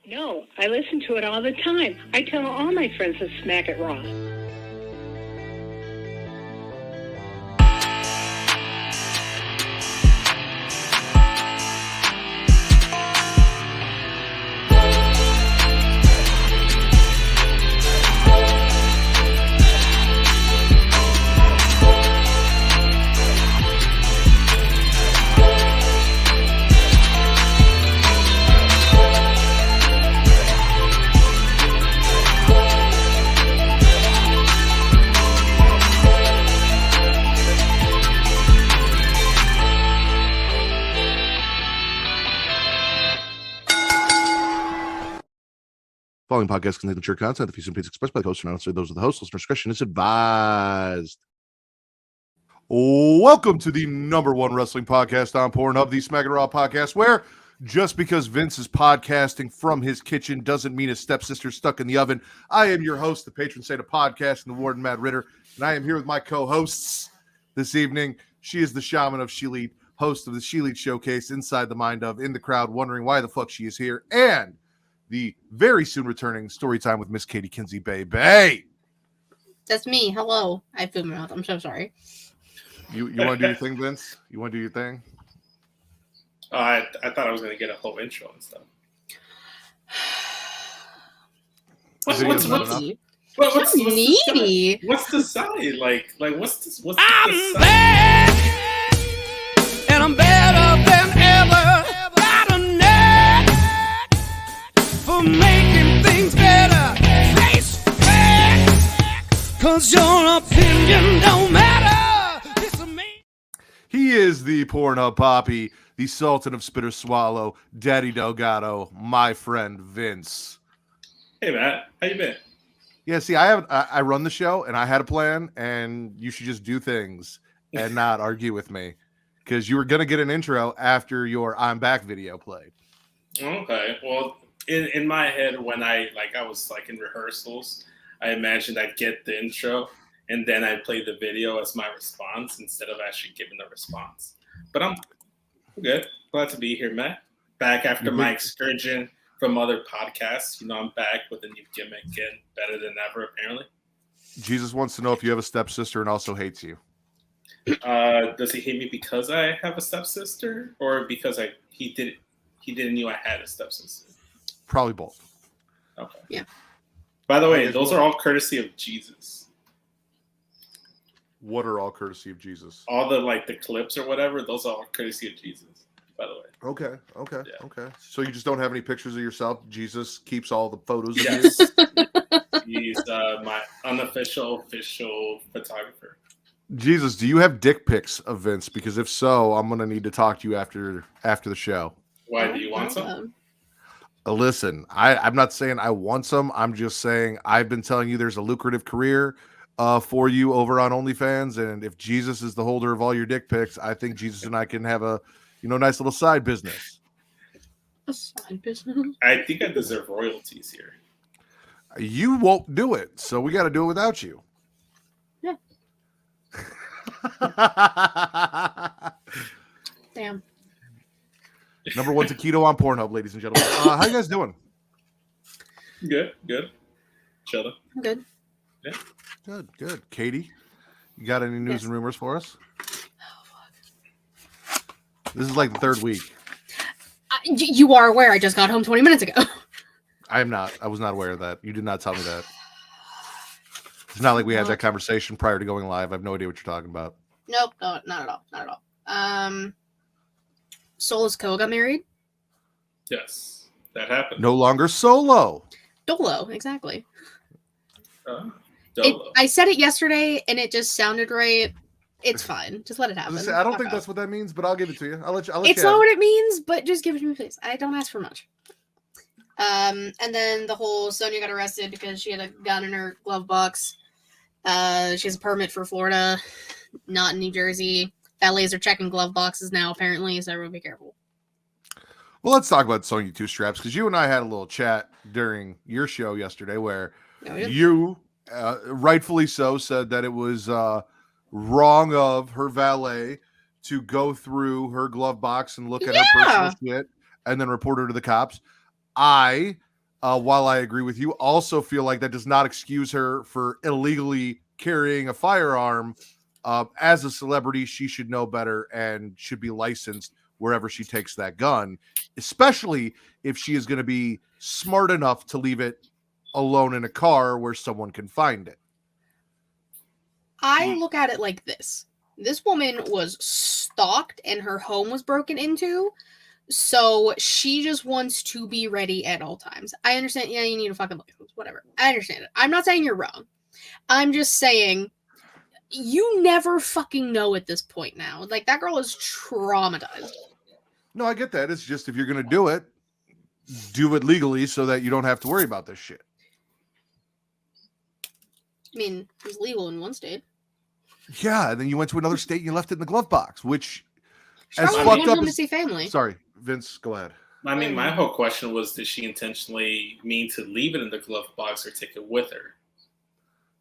No, I listen to it all the time. I tell all my friends to smack it raw. Following podcast contains mature content. The views and opinions expressed by the host are not necessarily those of the host. Listener discretion is advised. Welcome to the number one wrestling podcast on Pornhub, the Smackin Raw podcast, where just because Vince is podcasting from his kitchen doesn't mean his stepsister's stuck in the oven. I am your host, the patron saint of podcasting, the Warden Matt Ritter, and I am here with my co-hosts this evening. She is the shaman of She-Lead, host of the She-Lead Showcase, Inside the Mind of, in the crowd, wondering why the fuck she is here, and the very soon returning story time with Miss Katie Kinsey, baby. That's me. Hello. I have food in my mouth. I'm so sorry. You want to do your thing, Vince? You want to do your thing? I thought I was going to get a whole intro and stuff. What's needy? What's the side like? What's the bad, and I'm better than ever. Got a knack for making things better. Face facts, 'cause your opinion don't matter. He is the Pornhub Poppy, the Sultan of Spitter Swallow, Daddy Delgado, my friend Vince. Hey Matt, how you been? Yeah, see, I run the show and I had a plan, and you should just do things and not argue with me, because you were gonna get an intro after your "I'm Back" video played. Okay, well, in my head when I was in rehearsals, I imagined I'd get the intro and then I'd play the video as my response instead of actually giving the response. But I'm good. Glad to be here, Matt. Back after my excursion from other podcasts. I'm back with a new gimmick and better than ever, apparently. Jesus wants to know if you have a stepsister and also hates you. Does he hate me because I have a stepsister, or because he didn't know I had a stepsister? Probably both. Okay. Yeah. By the way, those are all courtesy of Jesus. What are all courtesy of Jesus? All the clips or whatever, those are all courtesy of Jesus, by the way. Okay. Yeah. Okay. So you just don't have any pictures of yourself? Jesus keeps all the photos of you? He's my unofficial official photographer. Jesus, do you have dick pics of Vince? Because if so, I'm going to need to talk to you after the show. Why, do you want some? Listen, I'm not saying I want some. I'm just saying I've been telling you there's a lucrative career for you over on OnlyFans, and if Jesus is the holder of all your dick pics, I think Jesus and I can have a nice little side business. A side business? I think I deserve royalties here. You won't do it, so we got to do it without you. Yeah. Damn. Number one taquito on Pornhub, ladies and gentlemen. How you guys doing? Good. Chilling. I'm good. Yeah. Good. Katie, you got any news and rumors for us? Oh, fuck. This is like the third week. You are aware I just got home 20 minutes ago. I am not. I was not aware of that. You did not tell me that. It's not like we had that conversation prior to going live. I have no idea what you're talking about. Nope, no, not at all. Solus Co got married. Yes, that happened. No longer solo. Dolo, exactly. Dolo. I said it yesterday, and it just sounded right. It's fine. Just let it happen. I don't think that's what that means, but I'll give it to you. I'll let it's not what it means, but just give it to me, please. I don't ask for much. And then the whole Sonya got arrested because she had a gun in her glove box. She has a permit for Florida, not in New Jersey. Valets are checking glove boxes now, apparently, so everyone be careful. Well, let's talk about Sonya Two Straps, because you and I had a little chat during your show yesterday where you, rightfully so, said that it was wrong of her valet to go through her glove box and look at her personal shit and then report her to the cops. I while I agree with you, also feel like that does not excuse her for illegally carrying a firearm. As a celebrity, she should know better and should be licensed wherever she takes that gun, especially if she is going to be smart enough to leave it alone in a car where someone can find it. I look at it like this. This woman was stalked and her home was broken into, so she just wants to be ready at all times. I understand, yeah, you need a fucking license, whatever. I understand it. I'm not saying you're wrong. I'm just saying you never fucking know at this point now. Like, that girl is traumatized. No, I get that. It's just if you're going to do it legally so that you don't have to worry about this shit. I mean, it was legal in one state. Yeah, and then you went to another state and you left it in the glove box, which She as probably fucked went up home to as... see family. Sorry, Vince, go ahead. I mean, my whole question was, did she intentionally mean to leave it in the glove box or take it with her?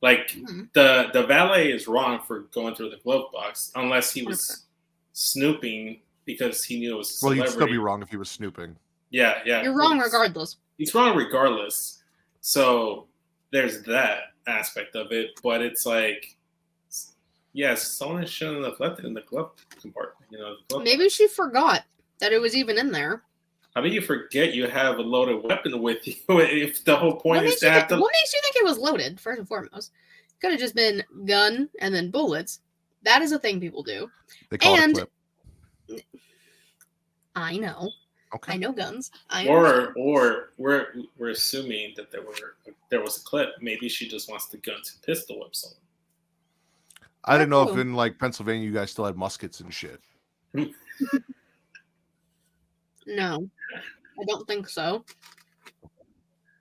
Like, the valet is wrong for going through the glove box, unless he was 100%. snooping because he knew it was a Well, celebrity. he'd still be wrong if he was snooping. Yeah. You're wrong regardless. He's wrong regardless. So there's that aspect of it, but it's like, yes, someone shouldn't have left it in the glove compartment. You know, the glove Maybe she forgot that it was even in there. How do you forget you have a loaded weapon with you if the whole point is to have to... What makes you think it was loaded, first and foremost? Could have just been gun and then bullets. That is a thing people do. They call it a clip. I know. Okay. I know guns. Or we're assuming that there was a clip. Maybe she just wants the gun to pistol whip someone. I didn't know if in like Pennsylvania you guys still had muskets and shit. No, I don't think so.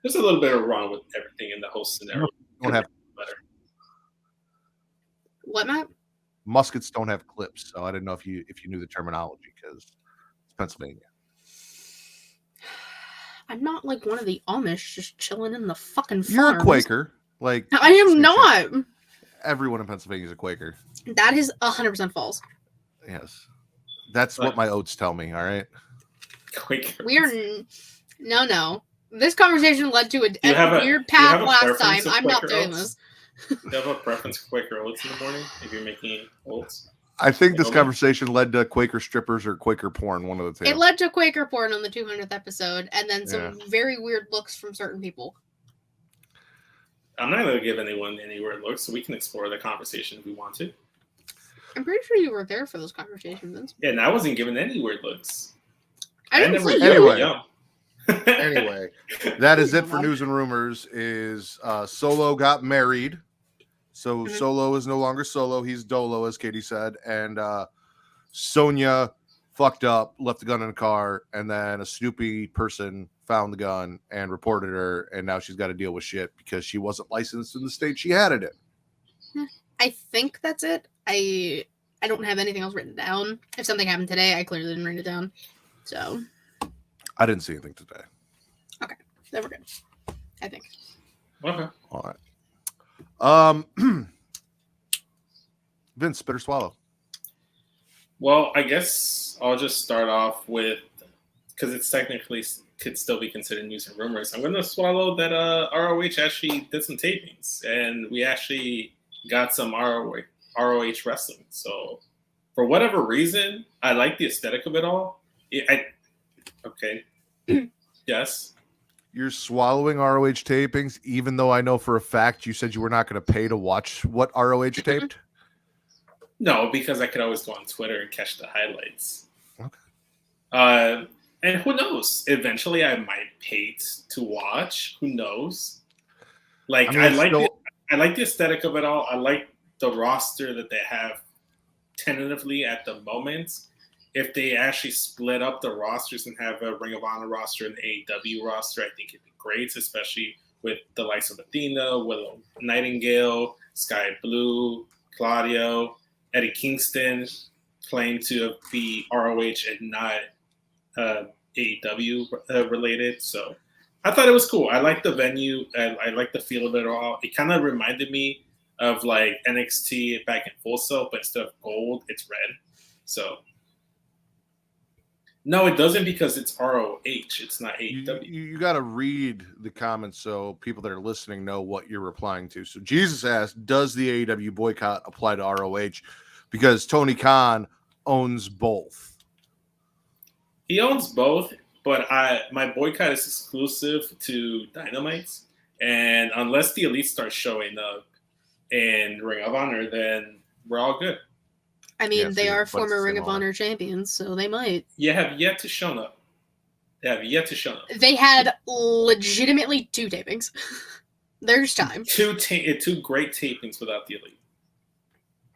There's a little bit of wrong with everything in the whole scenario. Don't have better. What, Matt? Muskets don't have clips, so I didn't know if you knew the terminology because it's Pennsylvania. I'm not like one of the Amish just chilling in the fucking farms. You're a Quaker, like I am not. Shit. Everyone in Pennsylvania is a Quaker. That is 100% false. Yes, that's what my oats tell me. All right. Quaker. We are no. This conversation led to a weird path last time. I'm not doing this. Do you have a preference for Quaker oats in the morning if you're making oats? I think this conversation led to Quaker strippers or Quaker porn, one of the two. It led to Quaker porn on the 200th episode, and then some very weird looks from certain people. I'm not going to give anyone any weird looks, so we can explore the conversation if we want to. I'm pretty sure you were there for those conversations, Vince. Yeah, and I wasn't given any weird looks. I didn't see anyway. Anyway, that is it for news and rumors. Is Solo got married. So Solo is no longer Solo. He's Dolo, as Katie said. And Sonia fucked up, left the gun in a car, and then a snoopy person found the gun and reported her. And now she's got to deal with shit because she wasn't licensed in the state she had it in. I think that's it. I don't have anything else written down. If something happened today, I clearly didn't write it down. So I didn't see anything today. Okay, then we're good. I think. Okay. All right. Vince, spit or swallow? Well, I guess I'll just start off with, because it's technically could still be considered news and rumors. I'm going to swallow that ROH actually did some tapings, and we actually got some ROH wrestling. So, for whatever reason, I like the aesthetic of it all. Okay. Yes. You're swallowing ROH tapings, even though I know for a fact you said you were not going to pay to watch what ROH taped? No, because I could always go on Twitter and catch the highlights. Okay. And who knows? Eventually, I might pay to watch. Who knows? Like, I like the aesthetic of it all. I like the roster that they have tentatively at the moment. If they actually split up the rosters and have a Ring of Honor roster and AEW roster, I think it'd be great, especially with the likes of Athena, Willow Nightingale, Sky Blue, Claudio, Eddie Kingston claim to be ROH and not AEW related. So I thought it was cool. I like the venue. I like the feel of it all. It kind of reminded me of like NXT back in Full Sail, but instead of gold, it's red. So No, it doesn't because it's ROH. It's not AEW. You got to read the comments so people that are listening know what you're replying to. So Jesus asked, does the AEW boycott apply to ROH? Because Tony Khan owns both. He owns both, but my boycott is exclusive to Dynamites. And unless the Elite starts showing up in Ring of Honor, then we're all good. I mean, Yeah, they are but former it's Ring in of honor. Honor champions, so they might. You have yet to show up. They had legitimately 2 tapings. There's time. Two great tapings without the Elite.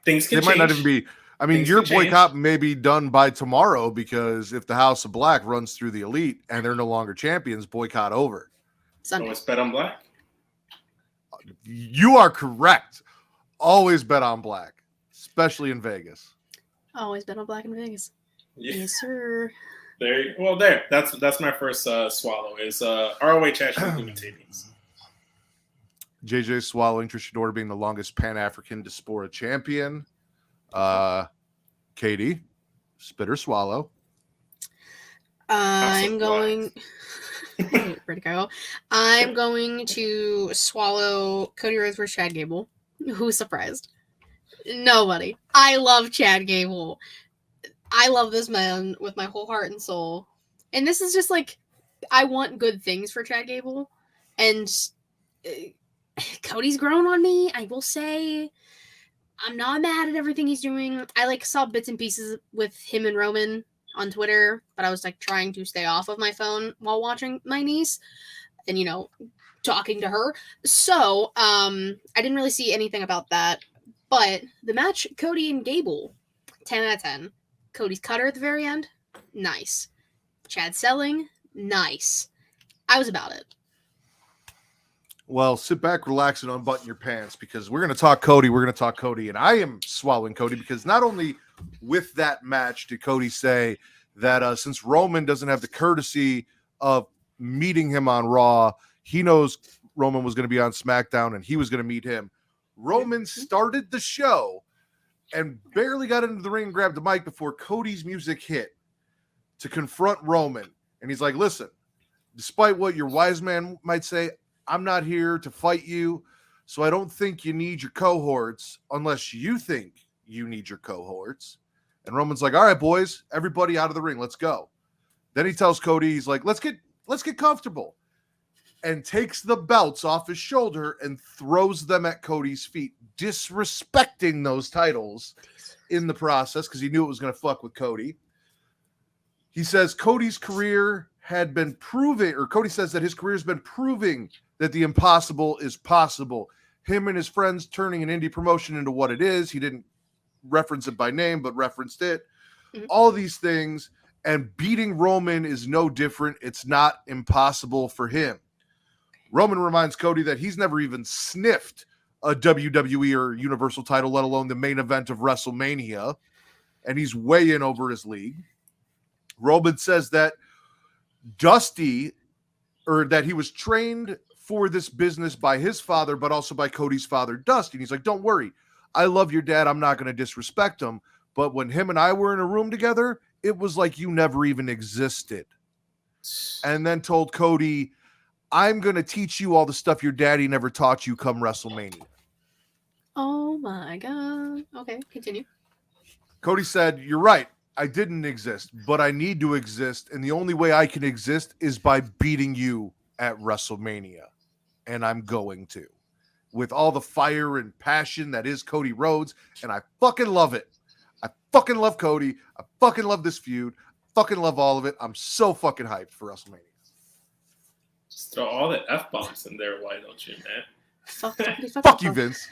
Things can They might change. not even be. I mean, Things your can change. boycott may be done by tomorrow because if the House of Black runs through the Elite and they're no longer champions, boycott over. Sunday. Always bet on Black. You are correct. Always bet on Black, especially in Vegas. Always been on Black in Vegas. Yeah. Yes, sir. There. That's my first swallow. Is ROH actually doing tapings? JJ swallowing Trishador being the longest Pan-African Diaspora champion. Katie, spit or swallow. I'm going. Where'd it go? I'm going to swallow Cody Rhodes versus Chad Gable. Who's surprised? Nobody. I love Chad Gable. I love this man with my whole heart and soul. And this is just like, I want good things for Chad Gable. And Cody's grown on me. I will say, I'm not mad at everything he's doing. I saw bits and pieces with him and Roman on Twitter, but I was trying to stay off of my phone while watching my niece and, talking to her. So, I didn't really see anything about that. But the match, Cody and Gable, 10 out of 10. Cody's cutter at the very end, nice. Chad selling, nice. I was about it. Well, sit back, relax, and unbutton your pants because we're going to talk Cody. We're going to talk Cody. And I am swallowing Cody because not only with that match did Cody say that since Roman doesn't have the courtesy of meeting him on Raw, he knows Roman was going to be on SmackDown and he was going to meet him. Roman started the show and barely got into the ring and grabbed the mic before Cody's music hit to confront Roman. And he's like, listen, despite what your wise man might say, I'm not here to fight you, so I don't think you need your cohorts unless you think you need your cohorts. And Roman's like, all right, boys, everybody out of the ring, let's go. Then he tells Cody, he's like, let's get comfortable, and takes the belts off his shoulder and throws them at Cody's feet, disrespecting those titles in the process because he knew it was going to fuck with Cody. He says Cody's career had been proving, or Cody says that his career has been proving that the impossible is possible. Him and his friends turning an indie promotion into what it is. He didn't reference it by name, but referenced it. Mm-hmm. All these things, and beating Roman is no different. It's not impossible for him. Roman reminds Cody that he's never even sniffed a WWE or Universal title, let alone the main event of WrestleMania, and he's way in over his league. Roman says that Dusty, or that he was trained for this business by his father, but also by Cody's father, Dusty. And he's like, don't worry. I love your dad. I'm not going to disrespect him. But when him and I were in a room together, it was like you never even existed. And then told Cody, I'm going to teach you all the stuff your daddy never taught you come WrestleMania. Oh my God. Okay, continue. Cody said, you're right. I didn't exist, but I need to exist. And the only way I can exist is by beating you at WrestleMania. And I'm going to. With all the fire and passion that is Cody Rhodes. And I fucking love it. I fucking love Cody. I fucking love this feud. Fucking love all of it. I'm so fucking hyped for WrestleMania. Just throw all the F-bombs in there, why don't you, man? Fuck you, Vince.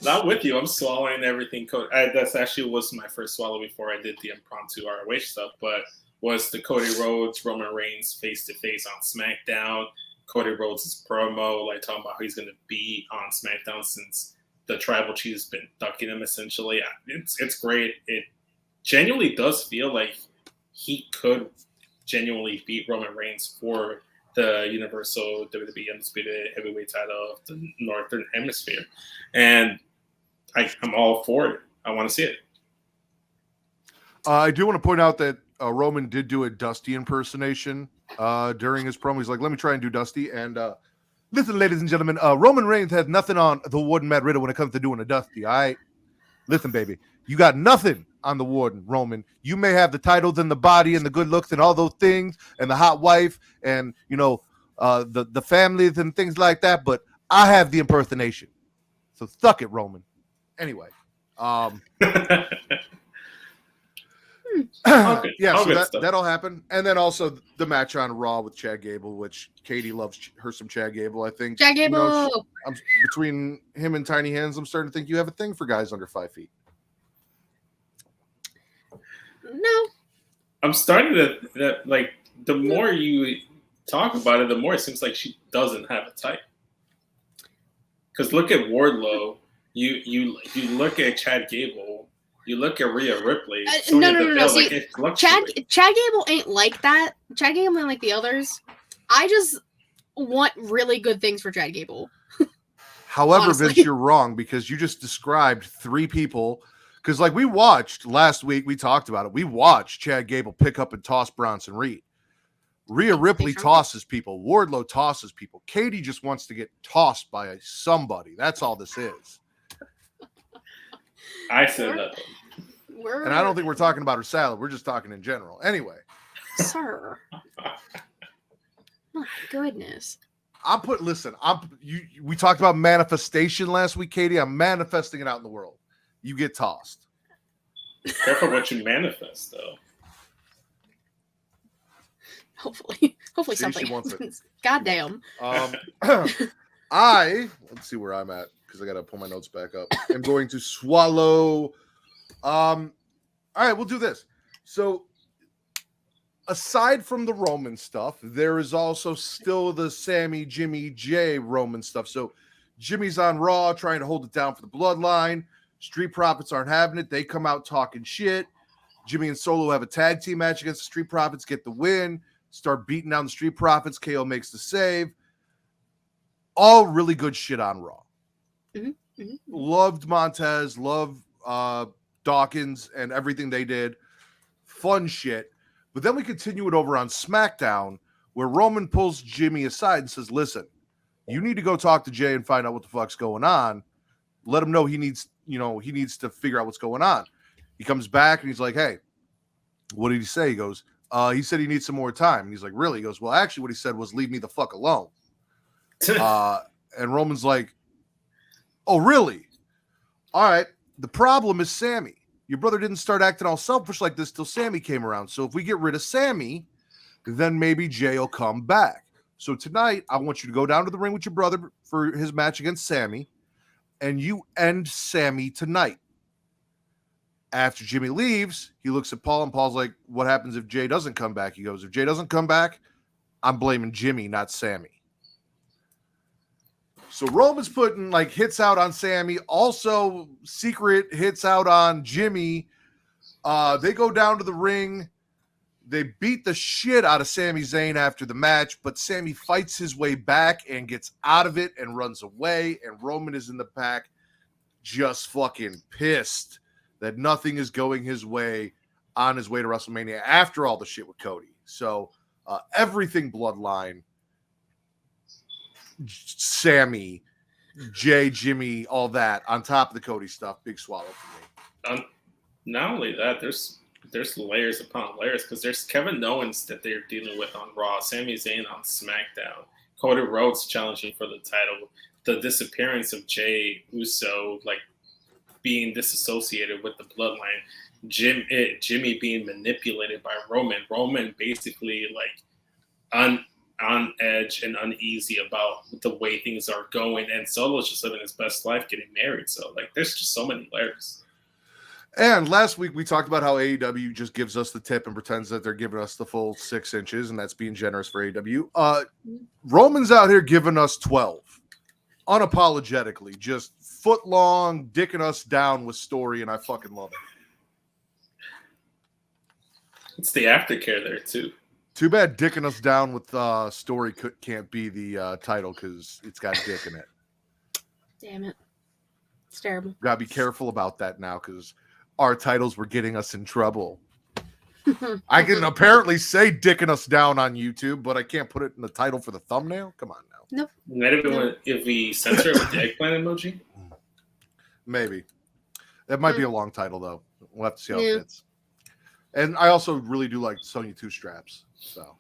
Not with you. I'm swallowing everything. That's actually was my first swallow before I did the impromptu ROH stuff, but was the Cody Rhodes, Roman Reigns face-to-face on SmackDown. Cody Rhodes' promo, talking about how he's going to be on SmackDown since the Tribal Chief has been ducking him, essentially. It's great. It genuinely does feel like he could genuinely beat Roman Reigns for the Universal WWE Undisputed Heavyweight title of the Northern Hemisphere. And I'm all for it. I want to see it. I do want to point out that Roman did do a Dusty impersonation during his promo. He's like, let me try and do Dusty. And listen, ladies and gentlemen, Roman Reigns has nothing on the Warden Matt Riddle when it comes to doing a Dusty. All right. Listen, baby, you got nothing on the Warden, Roman. You may have the titles and the body and the good looks and all those things and the hot wife and, the families and things like that, but I have the impersonation. So suck it, Roman. Anyway. Yeah, so that'll happen. And then also the match on Raw with Chad Gable, which Katie loves her some Chad Gable, I think. Chad Gable! Between him and Tiny Hands, I'm starting to think you have a thing for guys under 5 feet. No. I'm starting to, the more you talk about it, the more it seems like she doesn't have a type. Because look at Wardlow, you look at Chad Gable, you look at Rhea Ripley. No. See, Chad Gable ain't like that. Chad Gable ain't like the others. I just want really good things for Chad Gable. However, Honestly. Vince, you're wrong because you just described 3 people. Because we watched last week, we talked about it. We watched Chad Gable pick up and toss Bronson Reed. Rhea Ripley tosses people. Wardlow tosses people. Katie just wants to get tossed by somebody. That's all this is. I said that. And I don't think we're talking about her salad. We're just talking in general. Anyway. Sir. My goodness. We talked about manifestation last week, Katie. I'm manifesting it out in the world. You get tossed. Careful what you manifest, though. Hopefully See, something. She wants it. Goddamn. Let's see where I'm at because I got to pull my notes back up. I'm going to swallow. All right, we'll do this. So, aside from the Roman stuff, there is also still the Sammy, Jimmy, Jay Roman stuff. So, Jimmy's on Raw trying to hold it down for the Bloodline. Street Profits aren't having it. They come out talking shit. Jimmy and Solo have a tag team match against the Street Profits, get the win, start beating down the Street Profits. KO makes the save. All really good shit on Raw. Mm-hmm. Mm-hmm. Loved Montez, loved Dawkins and everything they did. Fun shit. But then we continue it over on SmackDown where Roman pulls Jimmy aside and says, listen, you need to go talk to Jay and find out what the fuck's going on. Let him know he needs to figure out what's going on. He comes back and he's like, hey, what did he say? He goes, he said he needs some more time. And he's like, really? He goes, well, actually what he said was leave me the fuck alone. And Roman's like, oh, really? All right. The problem is Sammy. Your brother didn't start acting all selfish like this till Sammy came around. So if we get rid of Sammy, then maybe Jay will come back. So tonight, I want you to go down to the ring with your brother for his match against Sammy, and you end Sammy tonight. After Jimmy leaves, he looks at Paul, and Paul's like, what happens if Jay doesn't come back? He goes, if Jay doesn't come back, I'm blaming Jimmy, not Sammy. So Roman's putting hits out on Sammy, also secret hits out on Jimmy. They go down to the ring. They beat the shit out of Sami Zayn after the match, but Sammy fights his way back and gets out of it and runs away. And Roman is in the back just fucking pissed that nothing is going his way on his way to WrestleMania after all the shit with Cody. So everything Bloodline, Sammy, Jay, Jimmy, all that on top of the Cody stuff, big swallow for me. Not only that, there's layers upon layers because there's Kevin Owens that they're dealing with on Raw, Sami Zayn on SmackDown, Cody Rhodes challenging for the title, the disappearance of Jay Uso, being disassociated with the Bloodline, Jimmy being manipulated by Roman basically on edge and uneasy about the way things are going, and Solo's just living his best life getting married. So there's just so many layers. And last week we talked about how AEW just gives us the tip and pretends that they're giving us the full 6 inches, and that's being generous for AEW. Roman's out here giving us 12, unapologetically, just foot long, dicking us down with story, and I fucking love it. It's the aftercare there too. Too bad dicking us down with story can't be the title because it's got dick in it. Damn it. It's terrible. Gotta be careful about that now because our titles were getting us in trouble. I can apparently say "dicking us down" on YouTube, but I can't put it in the title for the thumbnail. Come on now. Nope. If we censor it with the eggplant emoji. Maybe that might be a long title though. We'll have to see how it fits. And I also really do like Sonya 2 straps. So,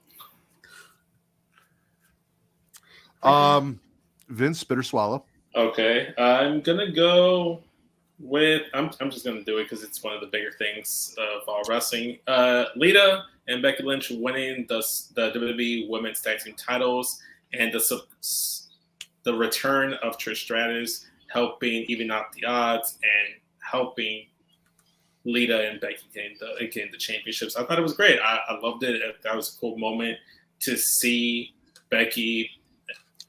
Vince, spit or swallow. Okay, I'm gonna go with. I'm just gonna do it because it's one of the bigger things of all wrestling. Lita and Becky Lynch winning the WWE Women's Tag Team titles, and the return of Trish Stratus helping even out the odds and helping Lita and Becky gain the championships. I thought it was great. I loved it. That was a cool moment to see Becky,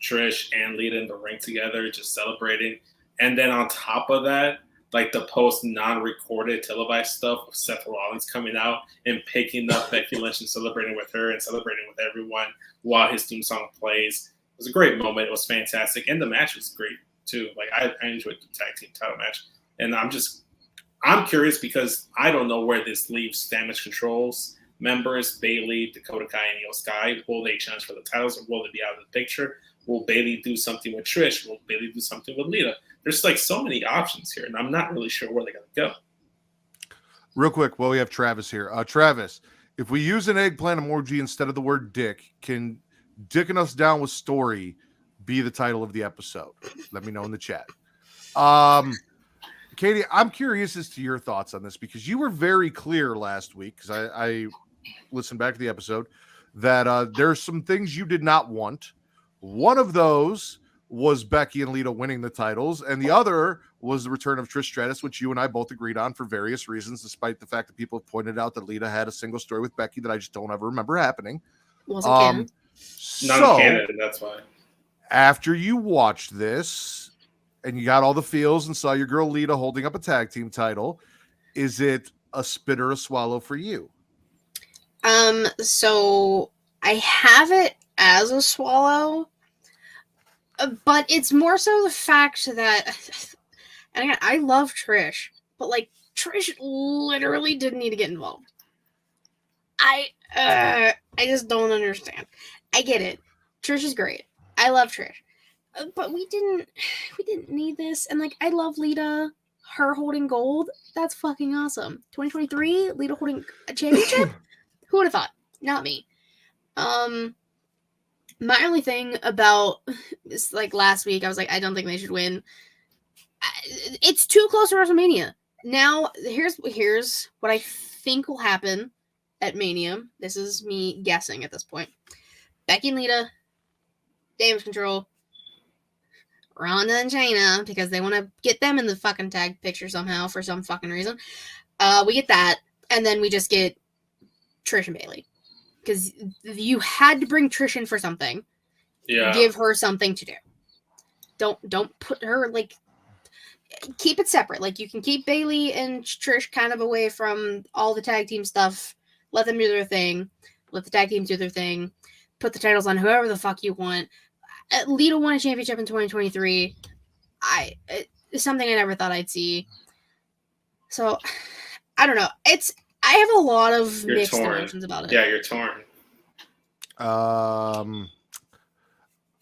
Trish, and Lita in the ring together, just celebrating. And then on top of that, like the post non-recorded televised stuff of Seth Rollins coming out and picking up Becky Lynch and celebrating with her and celebrating with everyone while his theme song plays. It was a great moment. It was fantastic. And the match was great too. Like I enjoyed the tag team title match. And I'm curious because I don't know where this leaves Damage Control's members, Bayley, Dakota Kai, and Io Sky. Will they challenge for the titles or will they be out of the picture? Will Bayley do something with Trish? Will Bayley do something with Lita? There's like so many options here, and I'm not really sure where they're going to go. Real quick, while we have Travis here. Travis, if we use an eggplant emoji instead of the word dick, can "dicking us down with story" be the title of the episode? Let me know in the chat. Katie, I'm curious as to your thoughts on this because you were very clear last week, because I listened back to the episode, that there's some things you did not want. One of those was Becky and Lita winning the titles, and the other was the return of Trish Stratus, which you and I both agreed on for various reasons, despite the fact that people have pointed out that Lita had a single story with Becky that I just don't ever remember happening. Wasn't canon. Non-canon, that's why. After you watched this and you got all the feels and saw your girl Lita holding up a tag team title, is it a spit or a swallow for you? So I have it as a swallow, but it's more so the fact that, and again, I love Trish, but like Trish literally didn't need to get involved. I just don't understand. I get it. Trish is great. I love Trish, but we didn't need this. And like, I love Lita. Her holding gold, that's fucking awesome. 2023, Lita holding a championship. Who would have thought? Not me. My only thing about this, like last week, I was like, I don't think they should win. It's too close to WrestleMania. Now, here's what I think will happen at Mania. This is me guessing at this point. Becky and Lita, Damage Control, Ronda and Shayna, because they want to get them in the fucking tag picture somehow for some fucking reason. We get that, and then we just get Trish and Bayley. Because you had to bring Trish in for something. Yeah. Give her something to do. Don't put her, like, keep it separate. Like, you can keep Bayley and Trish kind of away from all the tag team stuff. Let them do their thing. Let the tag teams do their thing. Put the titles on whoever the fuck you want. Lita won a championship in 2023. It's something I never thought I'd see. So, I don't know. I have a lot of mixed emotions about it. Yeah, you're torn.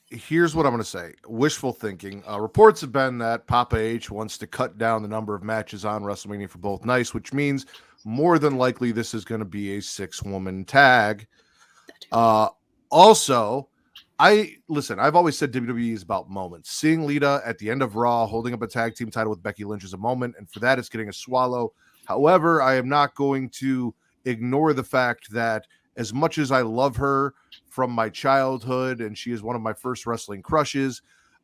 Here's what I'm going to say. Wishful thinking. Reports have been that Papa H wants to cut down the number of matches on WrestleMania for both nights, which means more than likely this is going to be a 6-woman tag. Also, I've always said WWE is about moments. Seeing Lita at the end of Raw holding up a tag team title with Becky Lynch is a moment, and for that it's getting a swallow. However, I am not going to ignore the fact that as much as I love her from my childhood and she is one of my first wrestling crushes,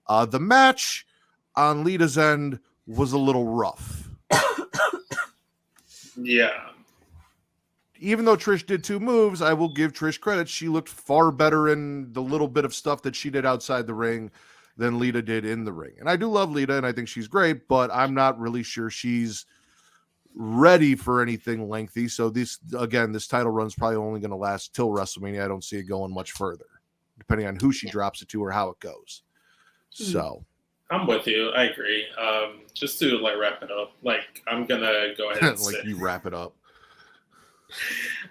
the match on Lita's end was a little rough. Yeah. Even though Trish did 2 moves, I will give Trish credit. She looked far better in the little bit of stuff that she did outside the ring than Lita did in the ring. And I do love Lita and I think she's great, but I'm not really sure she's ready for anything lengthy. So this title run's probably only going to last till WrestleMania. I don't see it going much further, depending on who she drops it to or how it goes. So I'm with you. I agree. Just to wrap it up, I'm gonna go ahead and you wrap it up.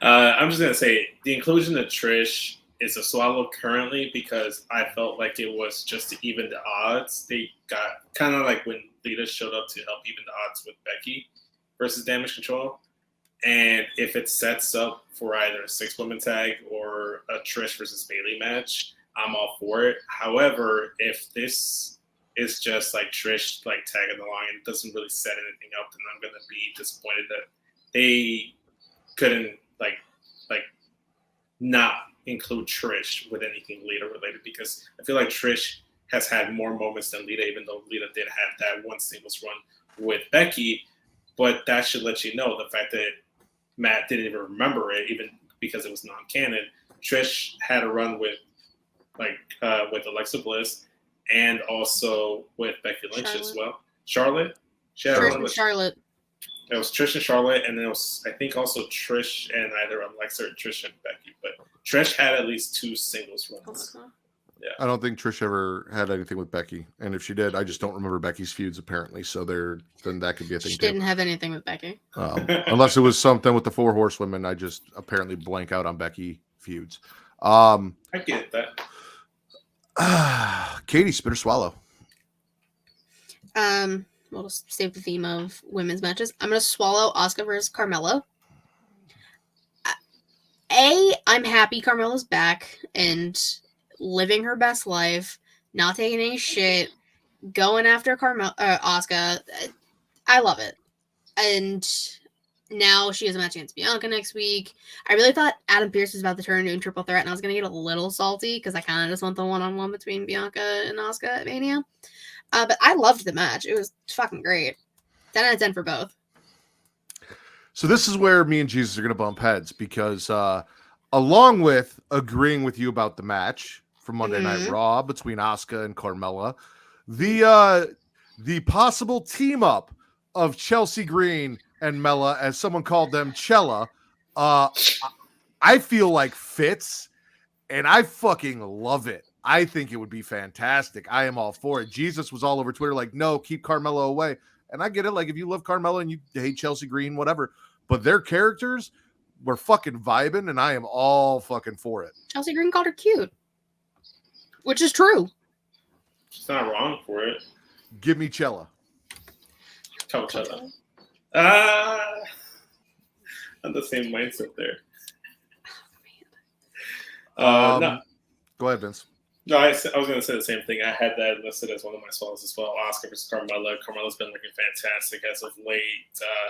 I'm just gonna say the inclusion of Trish is a swallow currently because I felt like it was just to even the odds. They got kind of like when Lita showed up to help even the odds with Becky versus Damage Control. And if it sets up for either a 6-woman tag or a Trish versus Bayley match, I'm all for it. However, if this is just like Trish like tagging along and doesn't really set anything up, then I'm gonna be disappointed that they couldn't like not include Trish with anything Lita related, because I feel like Trish has had more moments than Lita, even though Lita did have that one singles run with Becky. But that should let you know the fact that Matt didn't even remember it, even because it was non-canon. Trish had a run with Alexa Bliss and also with Becky Lynch as well. Charlotte? She had a run with Charlotte. It was Trish and Charlotte, and then it was, I think, also Trish and either Alexa or Trish and Becky. But Trish had at least 2 singles runs. Yeah. I don't think Trish ever had anything with Becky, and if she did, I just don't remember Becky's feuds apparently. So then that could be a thing. She didn't have anything with Becky, unless it was something with the 4 horsewomen. I just apparently blank out on Becky feuds. I get that. Katie, spit or swallow? We'll just stay with the theme of women's matches. I'm gonna swallow Asuka versus Carmella. I'm happy Carmella's back and living her best life, not taking any shit, going after Asuka. I love it. And now she has a match against Bianca next week. I really thought Adam Pearce was about to turn into a triple threat, and I was going to get a little salty because I kind of just want the one-on-one between Bianca and Asuka at Mania. But I loved the match. It was fucking great. 10 out of 10 for both. So this is where me and Jesus are going to bump heads because along with agreeing with you about the match from Monday Night Raw between Asuka and Carmella, the possible team up of Chelsea Green and Mella, as someone called them, Chella, I feel like fits, and I fucking love it. I think it would be fantastic. I am all for it. Jesus was all over Twitter like, no, keep Carmella away. And I get it. Like, if you love Carmella and you hate Chelsea Green, whatever. But their characters were fucking vibing, and I am all fucking for it. Chelsea Green called her cute, which is true. She's not wrong for it. Give me Chella. Coachella. I'm the same mindset there. No. Go ahead, Vince. No, I was going to say the same thing. I had that listed as one of my swallows as well. Asuka versus Carmella. Carmella's been looking fantastic as of late.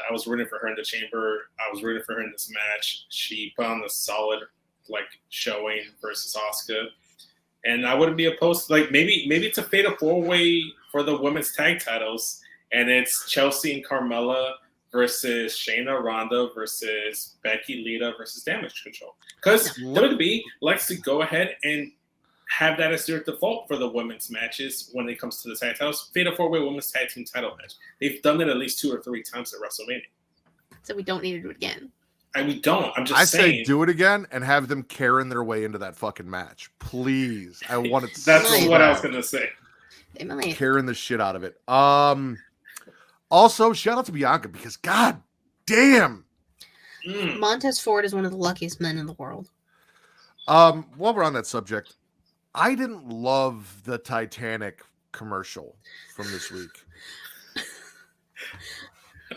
I was rooting for her in the chamber. I was rooting for her in this match. She put on a solid showing versus Asuka. And I wouldn't be opposed. Maybe it's a fatal 4-way for the women's tag titles. And it's Chelsea and Carmella versus Shayna, Ronda versus Becky, Lita versus Damage Control. Because WWE likes to go ahead and have that as their default for the women's matches when it comes to the tag titles. Fatal 4-way women's tag team title match. They've done it at least 2 or 3 times at WrestleMania. So we don't need to do it again. We don't. I'm just saying. I say do it again and have them Karen their way into that fucking match. Please. I want it That's so what bad. I was going to say. They might. Karen the shit out of it. Also, shout out to Bianca because god damn. Montez Ford is one of the luckiest men in the world. While we're on that subject, I didn't love the Titanic commercial from this week.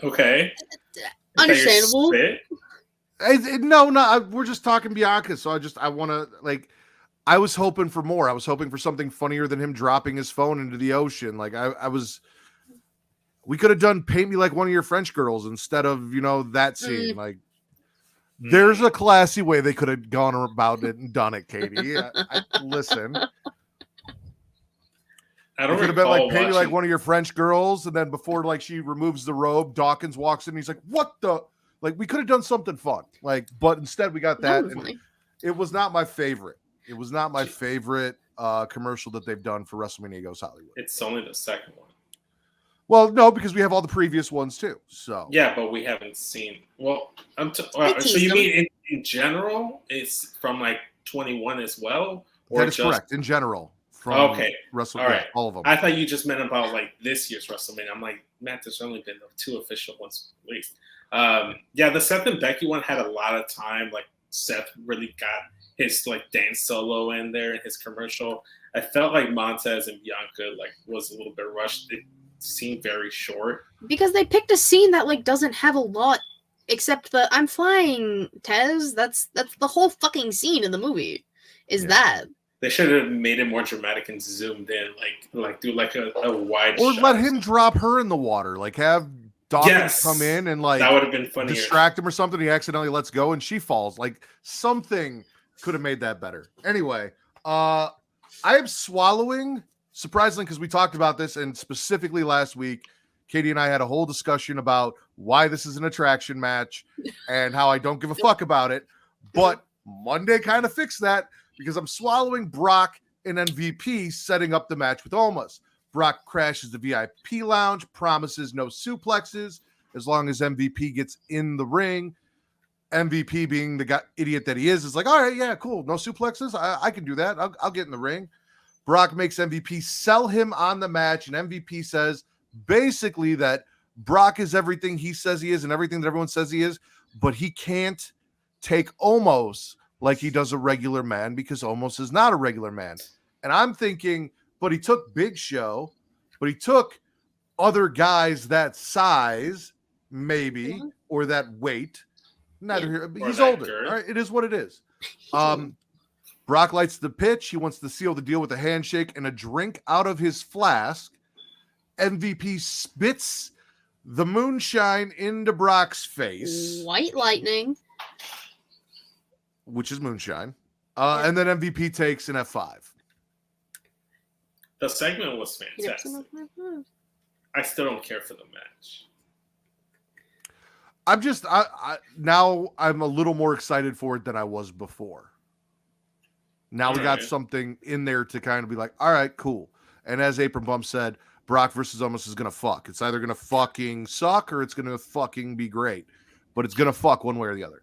Okay. Understandable. No, we're just talking Bianca. So I want to I was hoping for more. I was hoping for something funnier than him dropping his phone into the ocean. We could have done Paint Me Like One of Your French Girls instead of, that scene. There's a classy way they could have gone about it and done it, Katie. Listen. I don't could have been Paint Me Like One of Your French Girls, and then before she removes the robe, Dawkins walks in and he's like, what the? We could have done something fun. But instead we got that. And it was not my favorite. It was not my favorite commercial that they've done for WrestleMania Goes Hollywood. It's only the second one. Well, no, because we have all the previous ones too. So yeah, but we haven't seen. Well, so you mean in general, it's from 21 as well, or that is correct in general. From okay, WrestleMania, all right, all of them. I thought you just meant about this year's WrestleMania. I'm like, Matt, there's only been 2 official ones released. Yeah, the Seth and Becky one had a lot of time. Like Seth really got his like dance solo in there in his commercial. I felt like Montez and Bianca like was a little bit rushed. It seemed very short. Because they picked a scene that like doesn't have a lot except the "I'm flying, Tez." That's the whole fucking scene in the movie. Is that They should have made it more dramatic and zoomed in, like do like a wide Or shot. let him drop her in the water. Like have Dawkins come in and like that would have been funnier. Distract him or something. He accidentally lets go and she falls. Like something could have made that better. Anyway, I am swallowing, surprisingly, because we talked about this, and specifically last week, Katie and I had a whole discussion about why this is an attraction match and how I don't give a fuck about it. But Monday kind of fixed that because I'm swallowing Brock and MVP setting up the match with Omos. Brock crashes the VIP lounge, promises no suplexes as long as MVP gets in the ring. MVP, being the idiot that he is like, all right, yeah, cool. No suplexes. I can do that. I'll get in the ring. Brock makes MVP sell him on the match, and MVP says basically that Brock is everything he says he is and everything that everyone says he is, but he can't take Omos like he does a regular man because Omos is not a regular man. And I'm thinking, but he took Big Show, but he took other guys that size, maybe, or that weight. Neither here. He's older. All right, it is what it is. Brock lights the pitch. He wants to seal the deal with a handshake and a drink out of his flask. MVP spits the moonshine into Brock's face. White lightning. Which is moonshine. And then MVP takes an F5. The segment was fantastic. I still don't care for the match. I'm just now I'm a little more excited for it than I was before. Now we got something in there to kind of be like, all right, cool. And as Apron Bump said, Brock versus Omos is gonna fuck. It's either gonna fucking suck or it's gonna fucking be great. But it's gonna fuck one way or the other.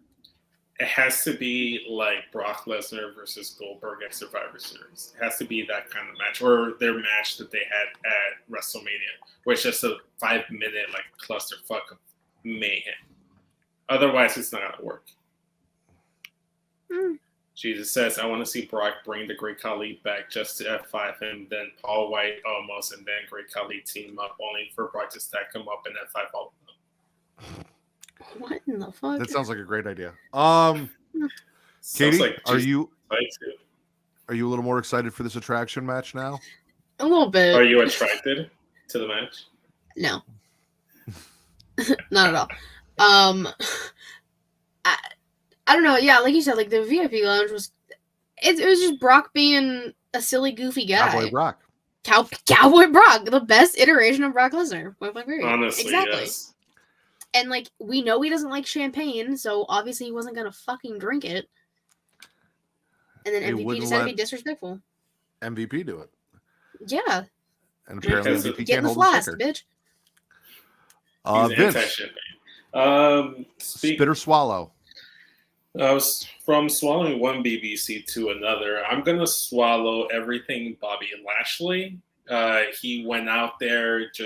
It has to be like Brock Lesnar versus Goldberg at Survivor Series. It has to be that kind of match, or their match that they had at WrestleMania, where it's just a 5-minute like clusterfuck of mayhem. Otherwise, it's not gonna work. Jesus says, I want to see Brock bring the Great Khali back just to F5 him, then Paul White almost, and then Great Khali team up, only for Brock to stack him up and F5 all of them. What in the fuck? That sounds like a great idea. Katie, like are you a little more excited for this attraction match now? A little bit. Are you attracted to the match? No. Not at all. I don't know. Yeah, like you said, like the VIP lounge was, it was just Brock being a silly, goofy guy. Cowboy Brock. Cowboy Brock, the best iteration of Brock Lesnar. Honestly, exactly. Yes. And like we know he doesn't like champagne, so obviously he wasn't gonna fucking drink it. And then MVP decided to be disrespectful. MVP do it. Yeah. And apparently MVP Get in the flask, bitch. Vince. Spit or swallow. I was from swallowing one BBC to another. I'm gonna swallow everything Bobby Lashley. He went out there it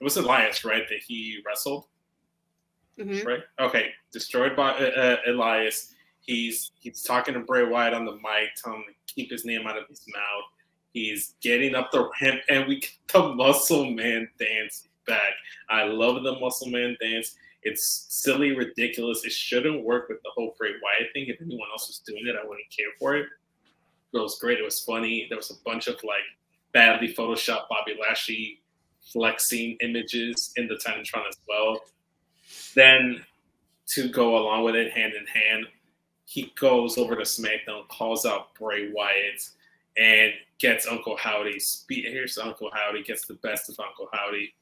was Elias, right? That he wrestled. Mm-hmm. Right? Okay. Destroyed by Elias. He's talking to Bray Wyatt on the mic, telling him to keep his name out of his mouth. He's getting up the ramp, and we get the Muscle Man dance back. I love the Muscle Man dance. It's silly, ridiculous. It shouldn't work with the whole Bray Wyatt thing. If anyone else was doing it, I wouldn't care for it. It was great. It was funny. There was a bunch of like badly photoshopped Bobby Lashley flexing images in the Titantron as well. Then to go along with it, hand in hand, he goes over to SmackDown, calls out Bray Wyatt, and gets Uncle Howdy. Here's Uncle Howdy, gets the best of Uncle Howdy.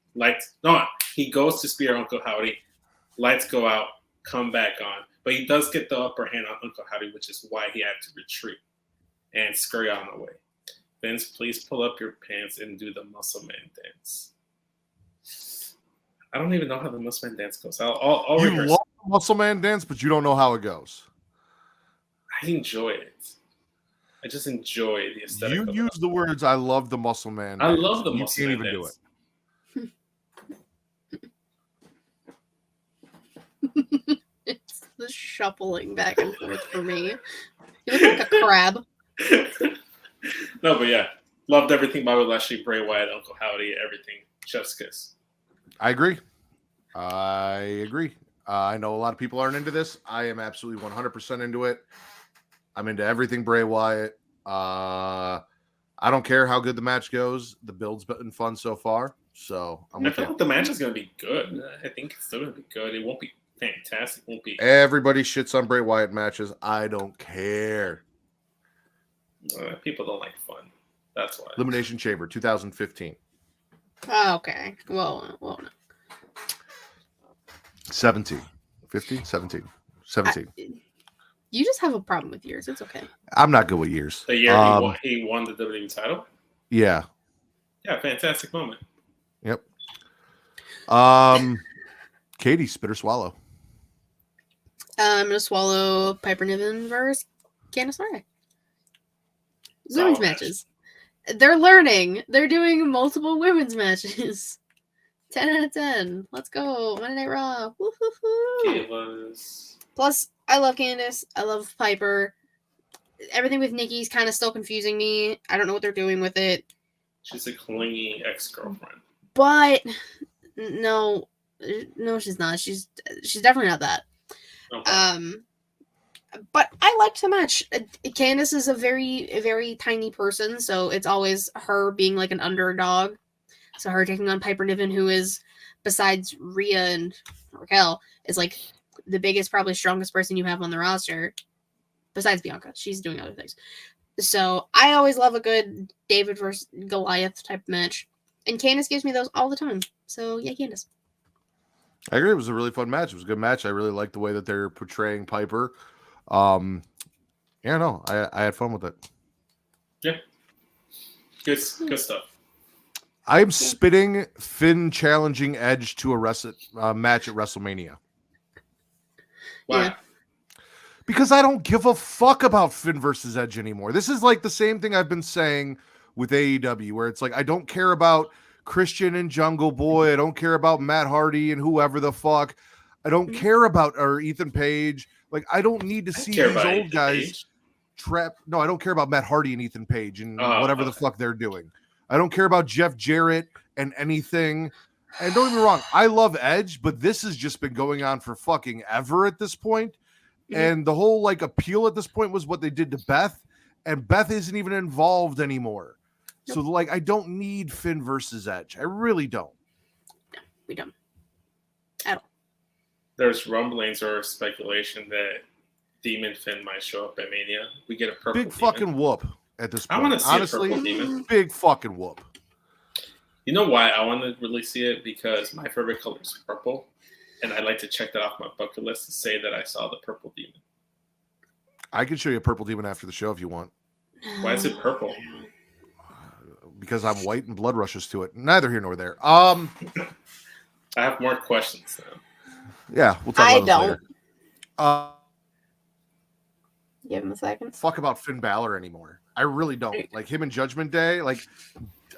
He goes to spear Uncle Howdy. Lights go out, come back on. But he does get the upper hand on Uncle Howdy, which is why he had to retreat and scurry on the way. Vince, please pull up your pants and do the Muscle Man dance. I don't even know how the Muscle Man dance goes. I'll You rehearse. love the Muscle Man dance, but you don't know how it goes. I enjoy it. I just enjoy the aesthetic. You use the words, I love the Muscle Man. I love the Muscle Man You can't even dance. do it. It's the shuffling back and forth for me. You look like a crab. No, but yeah, loved everything Bobby Lashley, Bray Wyatt, Uncle Howdy, everything. Chef's kiss. I agree. I know a lot of people aren't into this. I am absolutely 100% into it. I'm into everything Bray Wyatt. I don't care how good the match goes. The build's been fun so far. So I feel like the match is going to be good. I think it's still going to be good. It won't be fantastic. It won't be. Everybody shits on Bray Wyatt matches. I don't care. People don't like fun. That's why. Elimination Chamber 2015. Oh, okay. Well, no. 17. 15? 17. 17. You just have a problem with years. It's okay. I'm not good with years. The year he won the WWE title? Yeah. Yeah, fantastic moment. Yep. Katie, spit or swallow? I'm going to swallow Piper Niven versus Candice LeRae. Women's matches. They're learning. They're doing multiple women's matches. 10 out of 10. Let's go. Monday Night Raw. Woo-hoo-hoo. Plus, I love Candice. I love Piper. Everything with Nikki's kind of still confusing me. I don't know what they're doing with it. She's a clingy ex-girlfriend. But no, she's not. She's definitely not that. Okay. But I liked the match. Candice is a very tiny person, so it's always her being like an underdog. So her taking on Piper Niven, who is, besides Rhea and Raquel, is like the biggest, probably strongest person you have on the roster. Besides Bianca, she's doing other things. So I always love a good David versus Goliath type match. And Candice gives me those all the time. So yeah, Candice. I agree. It was a really fun match. It was a good match. I really like the way that they're portraying Piper. I had fun with it. Yeah. Good stuff. I am spitting Finn challenging Edge to a match at WrestleMania. Why? Yeah. Because I don't give a fuck about Finn versus Edge anymore. This is like the same thing I've been saying with AEW, where it's like, I don't care about Christian and Jungle Boy. I don't care about Matt Hardy and whoever the fuck. I don't care about Ethan Page. Like, I don't need to see these old guys trap. No, I don't care about Matt Hardy and Ethan Page and whatever the fuck they're doing. I don't care about Jeff Jarrett and anything. And don't get me wrong, I love Edge, but this has just been going on for fucking ever at this point. Mm-hmm. And the whole like appeal at this point was what they did to Beth, and Beth isn't even involved anymore. Nope. So like, I don't need Finn versus Edge. I really don't. No, we don't. At all. There's rumblings or speculation that Demon Finn might show up at Mania. We get a purple big fucking whoop at this point. I want to see honestly, a purple demon. Big fucking whoop. You know why I want to really see it? Because my favorite color is purple, and I'd like to check that off my bucket list to say that I saw the purple demon. I can show you a purple demon after the show if you want. Why is it purple? Because I'm white and blood rushes to it. Neither here nor there. I have more questions now. Yeah, we'll talk about this later. Give him a second. Fuck about Finn Balor anymore. I really don't. Like him in Judgment Day. Like,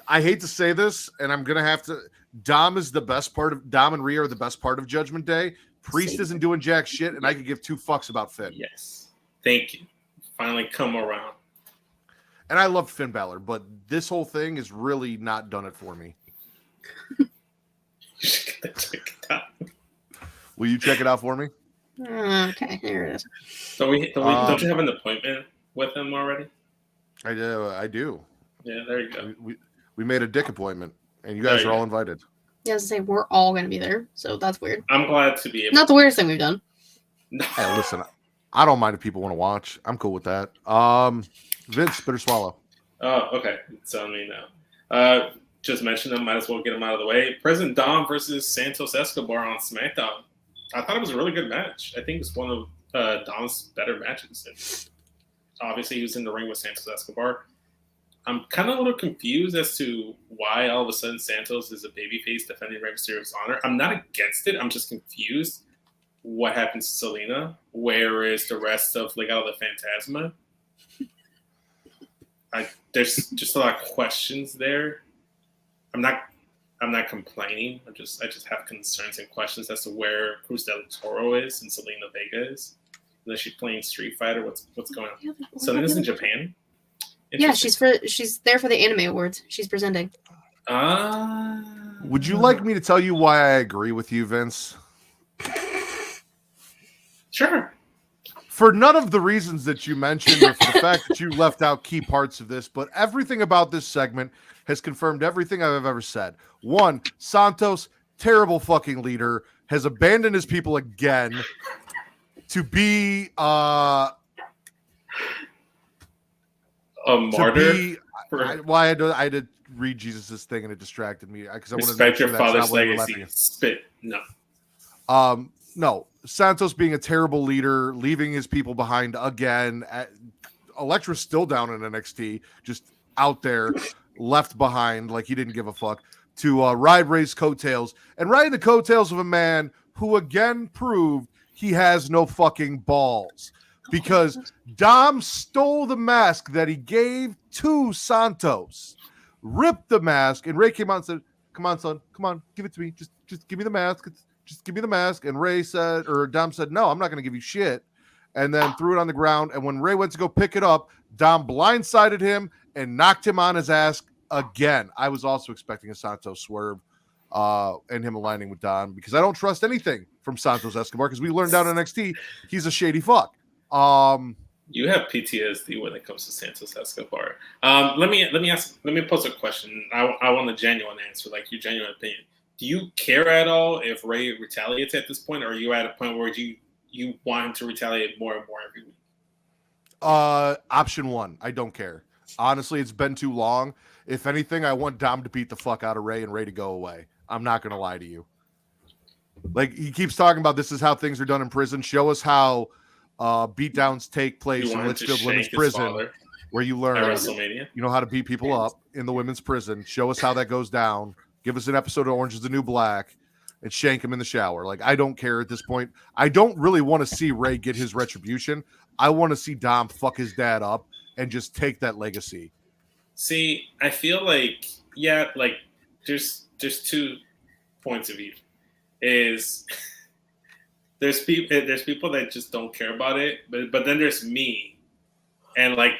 I hate to say this, and I'm gonna have to. Dom and Rhea are the best part of Judgment Day. Priest isn't doing jack shit, and I could give two fucks about Finn. Yes, thank you. Finally come around. And I love Finn Balor, but this whole thing is really not done it for me. You should get that checked out. Will you check it out for me? Okay, here it is. Don't you have an appointment with him already? I do. Yeah, there you go. We made a dick appointment, and you guys are all invited. Yeah, I was gonna say we're all gonna be there, so that's weird. I'm glad to be able. Not the weirdest thing we've done. No. Hey, listen, I don't mind if people want to watch. I'm cool with that. Vince, spit or swallow? Oh, okay. It's on me now. Just mentioned them. Might as well get them out of the way. President Dom versus Santos Escobar on SmackDown. I thought it was a really good match. I think it's one of Dom's better matches. And obviously, he was in the ring with Santos Escobar. I'm kind of a little confused as to why all of a sudden Santos is a babyface defending Rey Mysterio's honor. I'm not against it. I'm just confused what happens to Selena. Where is the rest of Legado del Fantasma? There's just a lot of questions there. I'm not I'm not complaining. I just have concerns and questions as to where Cruz del Toro is and Selena Vega is. And then she's playing Street Fighter. What's going on? Selena's in Japan. Yeah, she's there for the Anime Awards. She's presenting. Would you like me to tell you why I agree with you, Vince? Sure. For none of the reasons that you mentioned, or for the fact that you left out key parts of this, but everything about this segment has confirmed everything I've ever said. One, Santos, terrible fucking leader, has abandoned his people again to be a martyr. I had to read Jesus' thing and it distracted me because I wanted to respect your father's legacy. Spit. No. No. Santos being a terrible leader, leaving his people behind again. Electra's still down in NXT, just out there, left behind like he didn't give a fuck, to ride Ray's coattails and ride the coattails of a man who again proved he has no fucking balls, because Dom stole the mask that he gave to Santos, ripped the mask, and Ray came out and said, "Come on, son, come on, give it to me. Just give me the mask. Just give me the mask." And Dom said, "No, I'm not going to give you shit." And then threw it on the ground. And when Ray went to go pick it up, Dom blindsided him and knocked him on his ass again. I was also expecting a Santos swerve and him aligning with Dom, because I don't trust anything from Santos Escobar, because we learned down in NXT he's a shady fuck. You have PTSD when it comes to Santos Escobar. Let me pose a question. I want a genuine answer, like your genuine opinion. Do you care at all if Ray retaliates at this point, or are you at a point where you want him to retaliate more and more every week? Option one, I don't care. Honestly, it's been too long. If anything, I want Dom to beat the fuck out of Ray and Ray to go away. I'm not going to lie to you. Like, he keeps talking about this is how things are done in prison. Show us how beatdowns take place in Litchfield Women's Prison, where you learn how to beat people up in the women's prison. Show us how that goes down. Give us an episode of Orange is the New Black and shank him in the shower. Like, I don't care at this point. I don't really want to see Ray get his retribution. I want to see Dom fuck his dad up and just take that legacy. See, I feel like, there's 2 points of view. Is there's people that just don't care about it, but then there's me and other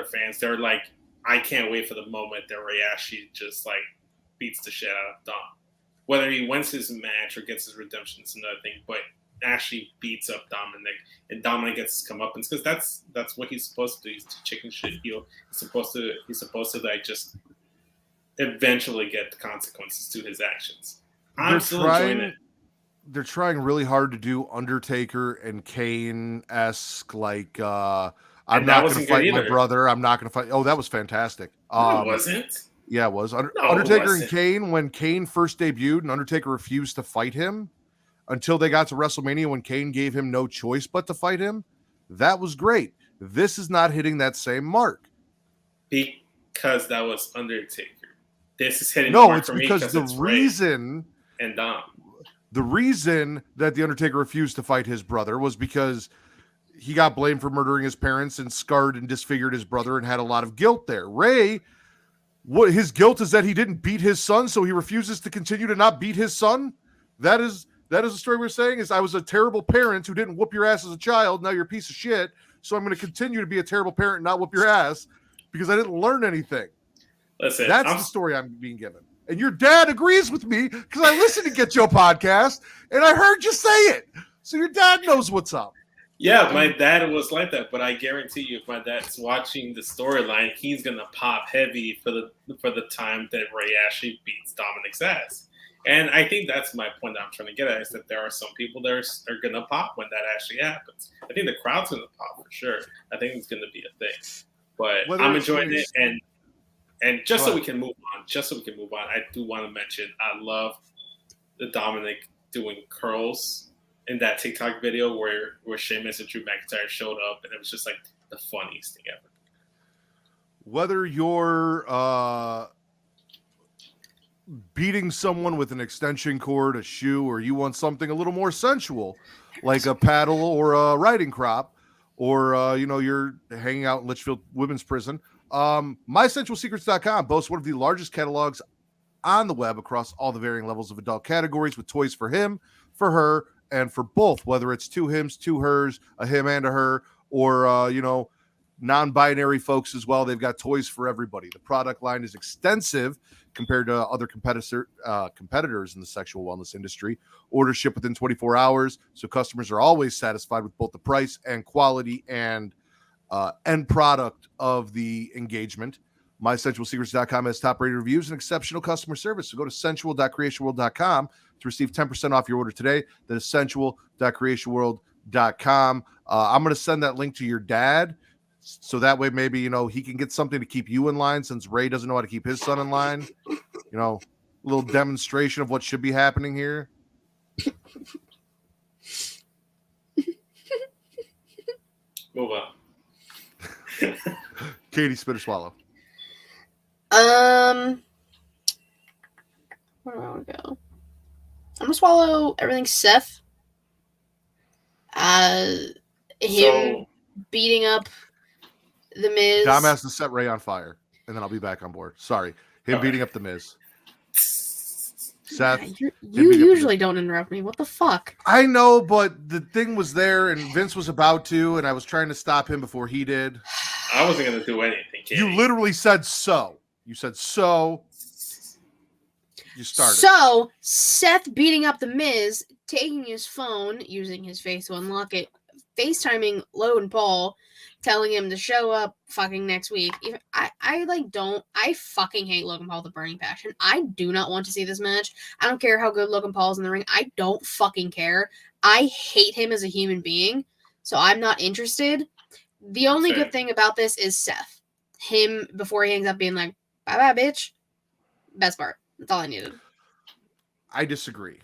fans. They're like, I can't wait for the moment that Ray actually just like beats the shit out of Dom. Whether he wins his match or gets his redemption is another thing, but actually beats up Dominic, and Dominic gets his comeuppance, because that's what he's supposed to do. He's a chicken shit heel. He's supposed to like just eventually get the consequences to his actions. I'm still enjoying it. They're trying really hard to do Undertaker and Kane-esque, like I'm not going to fight my brother. I'm not going to fight. Oh, that was fantastic. No, it wasn't. Yeah, it was. Undertaker and Kane, when Kane first debuted and Undertaker refused to fight him until they got to WrestleMania, when Kane gave him no choice but to fight him, that was great. This is not hitting that same mark. Because that was Undertaker. This is hitting the mark for me because the reason Ray and Dom. The reason that The Undertaker refused to fight his brother was because he got blamed for murdering his parents and scarred and disfigured his brother and had a lot of guilt there. Ray, his guilt is that he didn't beat his son, so he refuses to continue to not beat his son. That is the story we're saying, is I was a terrible parent who didn't whoop your ass as a child. Now you're a piece of shit. So I'm going to continue to be a terrible parent and not whoop your ass because I didn't learn anything. Listen, that's the story I'm being given. And your dad agrees with me because I listened to Get Your Podcast and I heard you say it. So your dad knows what's up. Yeah, my dad was like that, but I guarantee you, if my dad's watching the storyline, he's gonna pop heavy for the time that Ray actually beats Dominic's ass. And I think that's my point that I'm trying to get at, is that there are some people that are gonna pop when that actually happens. I think the crowd's gonna pop for sure. I think it's gonna be a thing. But I'm enjoying it, and just so we can move on, I do want to mention I love the Dominic doing curls in that TikTok video where Sheamus and Drew McIntyre showed up, and it was just like the funniest thing ever. Whether you're beating someone with an extension cord, a shoe, or you want something a little more sensual, like a paddle or a riding crop, or you're hanging out in Litchfield Women's Prison, mysensualsecrets.com boasts one of the largest catalogs on the web across all the varying levels of adult categories with toys for him, for her, and for both, whether it's two hims, two hers, a him and a her, or, non-binary folks as well. They've got toys for everybody. The product line is extensive compared to other competitors in the sexual wellness industry. Orders ship within 24 hours, so customers are always satisfied with both the price and quality and end product of the engagement. MySensualSecrets.com has top-rated reviews and exceptional customer service. So go to sensual.creationworld.com to receive 10% off your order today. That is sensual.creationworld.com. I'm going to send that link to your dad, so that way maybe, he can get something to keep you in line, since Ray doesn't know how to keep his son in line. A little demonstration of what should be happening here. Move on. Katie, spit or swallow? Where do I want to go? I'm gonna swallow everything Seth. Him beating up the Miz. Dom has to set Ray on fire, and then I'll be back on board. Sorry. Him beating up the Miz. Seth. You usually don't interrupt me. What the fuck? I know, but the thing was there, and Vince was about to, and I was trying to stop him before he did. I wasn't going to do anything, Katie. You literally said so. You said so. You started. So, Seth beating up the Miz, taking his phone, using his face to unlock it, FaceTiming Logan Paul, telling him to show up fucking next week. I fucking hate Logan Paul with a burning passion. I do not want to see this match. I don't care how good Logan Paul is in the ring. I don't fucking care. I hate him as a human being, so I'm not interested. The only good thing about this is Seth. Him, before he hangs up, being like, bye-bye, bitch. Best part. That's all I needed. I disagree.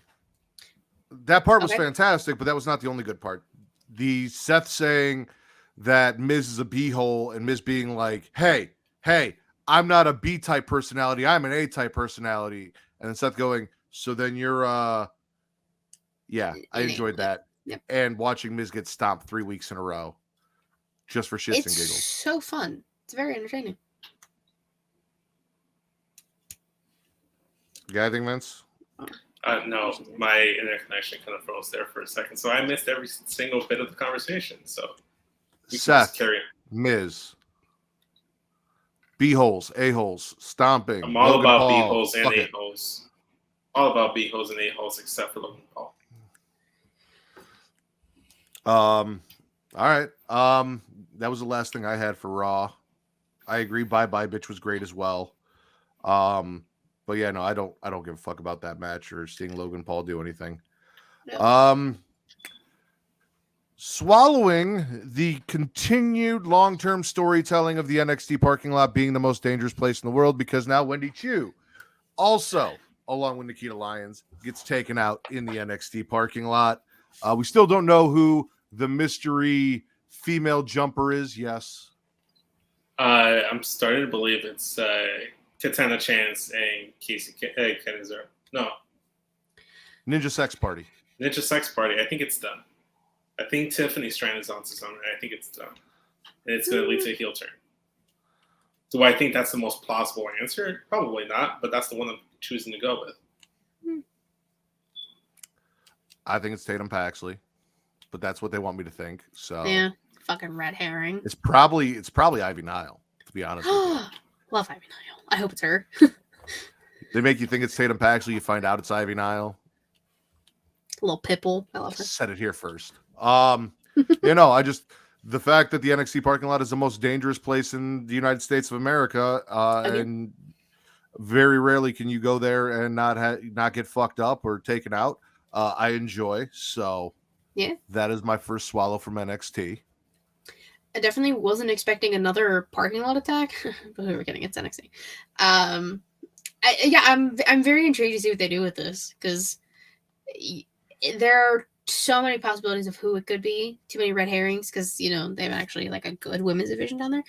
That part was fantastic, but that was not the only good part. The Seth saying that Miz is a B-hole, and Miz being like, hey, I'm not a B-type personality, I'm an A-type personality. And then Seth going, so then you're, yeah, I enjoyed that. Yep. And watching Miz get stomped 3 weeks in a row, just for shits and giggles. It's so fun. It's very entertaining. You got anything, Vince? No, my internet connection kind of froze there for a second, so I missed every single bit of the conversation. So, Seth, carry on. Miz, B-holes, A-holes, stomping. I'm all Logan about Paul. B-holes and A-holes. All about B-holes and A-holes except for Logan Paul. All right. That was the last thing I had for Raw. I agree. Bye Bye Bitch was great as well. But yeah, no, I don't give a fuck about that match or seeing Logan Paul do anything. No. Swallowing the continued long-term storytelling of the NXT parking lot being the most dangerous place in the world, because now Wendy Chu, also along with Nikita Lyons, gets taken out in the NXT parking lot. We still don't know who the mystery female jumper is. Yes. I'm starting to believe it's Katana Chance and Casey Kenizer. No. Ninja Sex Party. Ninja Sex Party. I think it's done. I think Tiffany Strand is on to something. I think it's done. And it's going to lead to a heel turn. Do I think that's the most plausible answer? Probably not, but that's the one I'm choosing to go with. I think it's Tatum Paxley, but that's what they want me to think. So yeah, fucking red herring. It's probably Ivy Nile, to be honest with you. Love Ivy Nile. I hope it's her. They make you think it's Tatum Paxley. You find out it's Ivy Nile. A little pipple. I love her. Said it here first. The fact that the NXT parking lot is the most dangerous place in the United States of America, and very rarely can you go there and not get fucked up or taken out. I enjoy. So yeah, that is my first swallow from NXT. I definitely wasn't expecting another parking lot attack, but we were getting it's NXT. I'm very intrigued to see what they do with this, because there are so many possibilities of who it could be. Too many red herrings, because they have actually like a good women's division down there.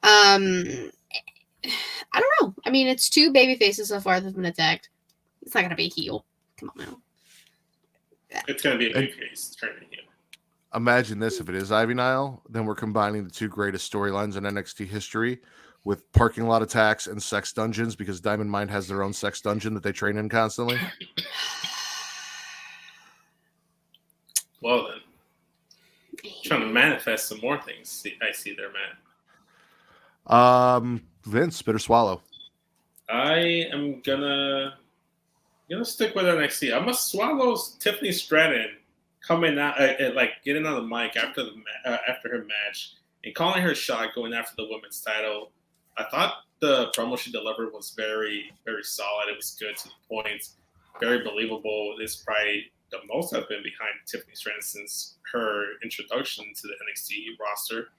I don't know. I mean, it's two baby faces so far that's been attacked. It's not gonna be a heel. Come on now. It's gonna be a big face turning heel. Imagine this: if it is Ivy Nile, then we're combining the two greatest storylines in NXT history, with parking lot attacks and sex dungeons because Diamond Mine has their own sex dungeon that they train in constantly? Well then, trying to manifest some more things. I see there, man. Vince, spit or swallow? I am gonna stick with NXT. I'm gonna swallow Tiffany Stratton coming out, like getting on the mic after after her match and calling her shot, going after the women's title. I thought the promo she delivered was very, very solid. It was good to the point, very believable. It's probably the most I've been behind Tiffany Stratton since her introduction to the NXT roster.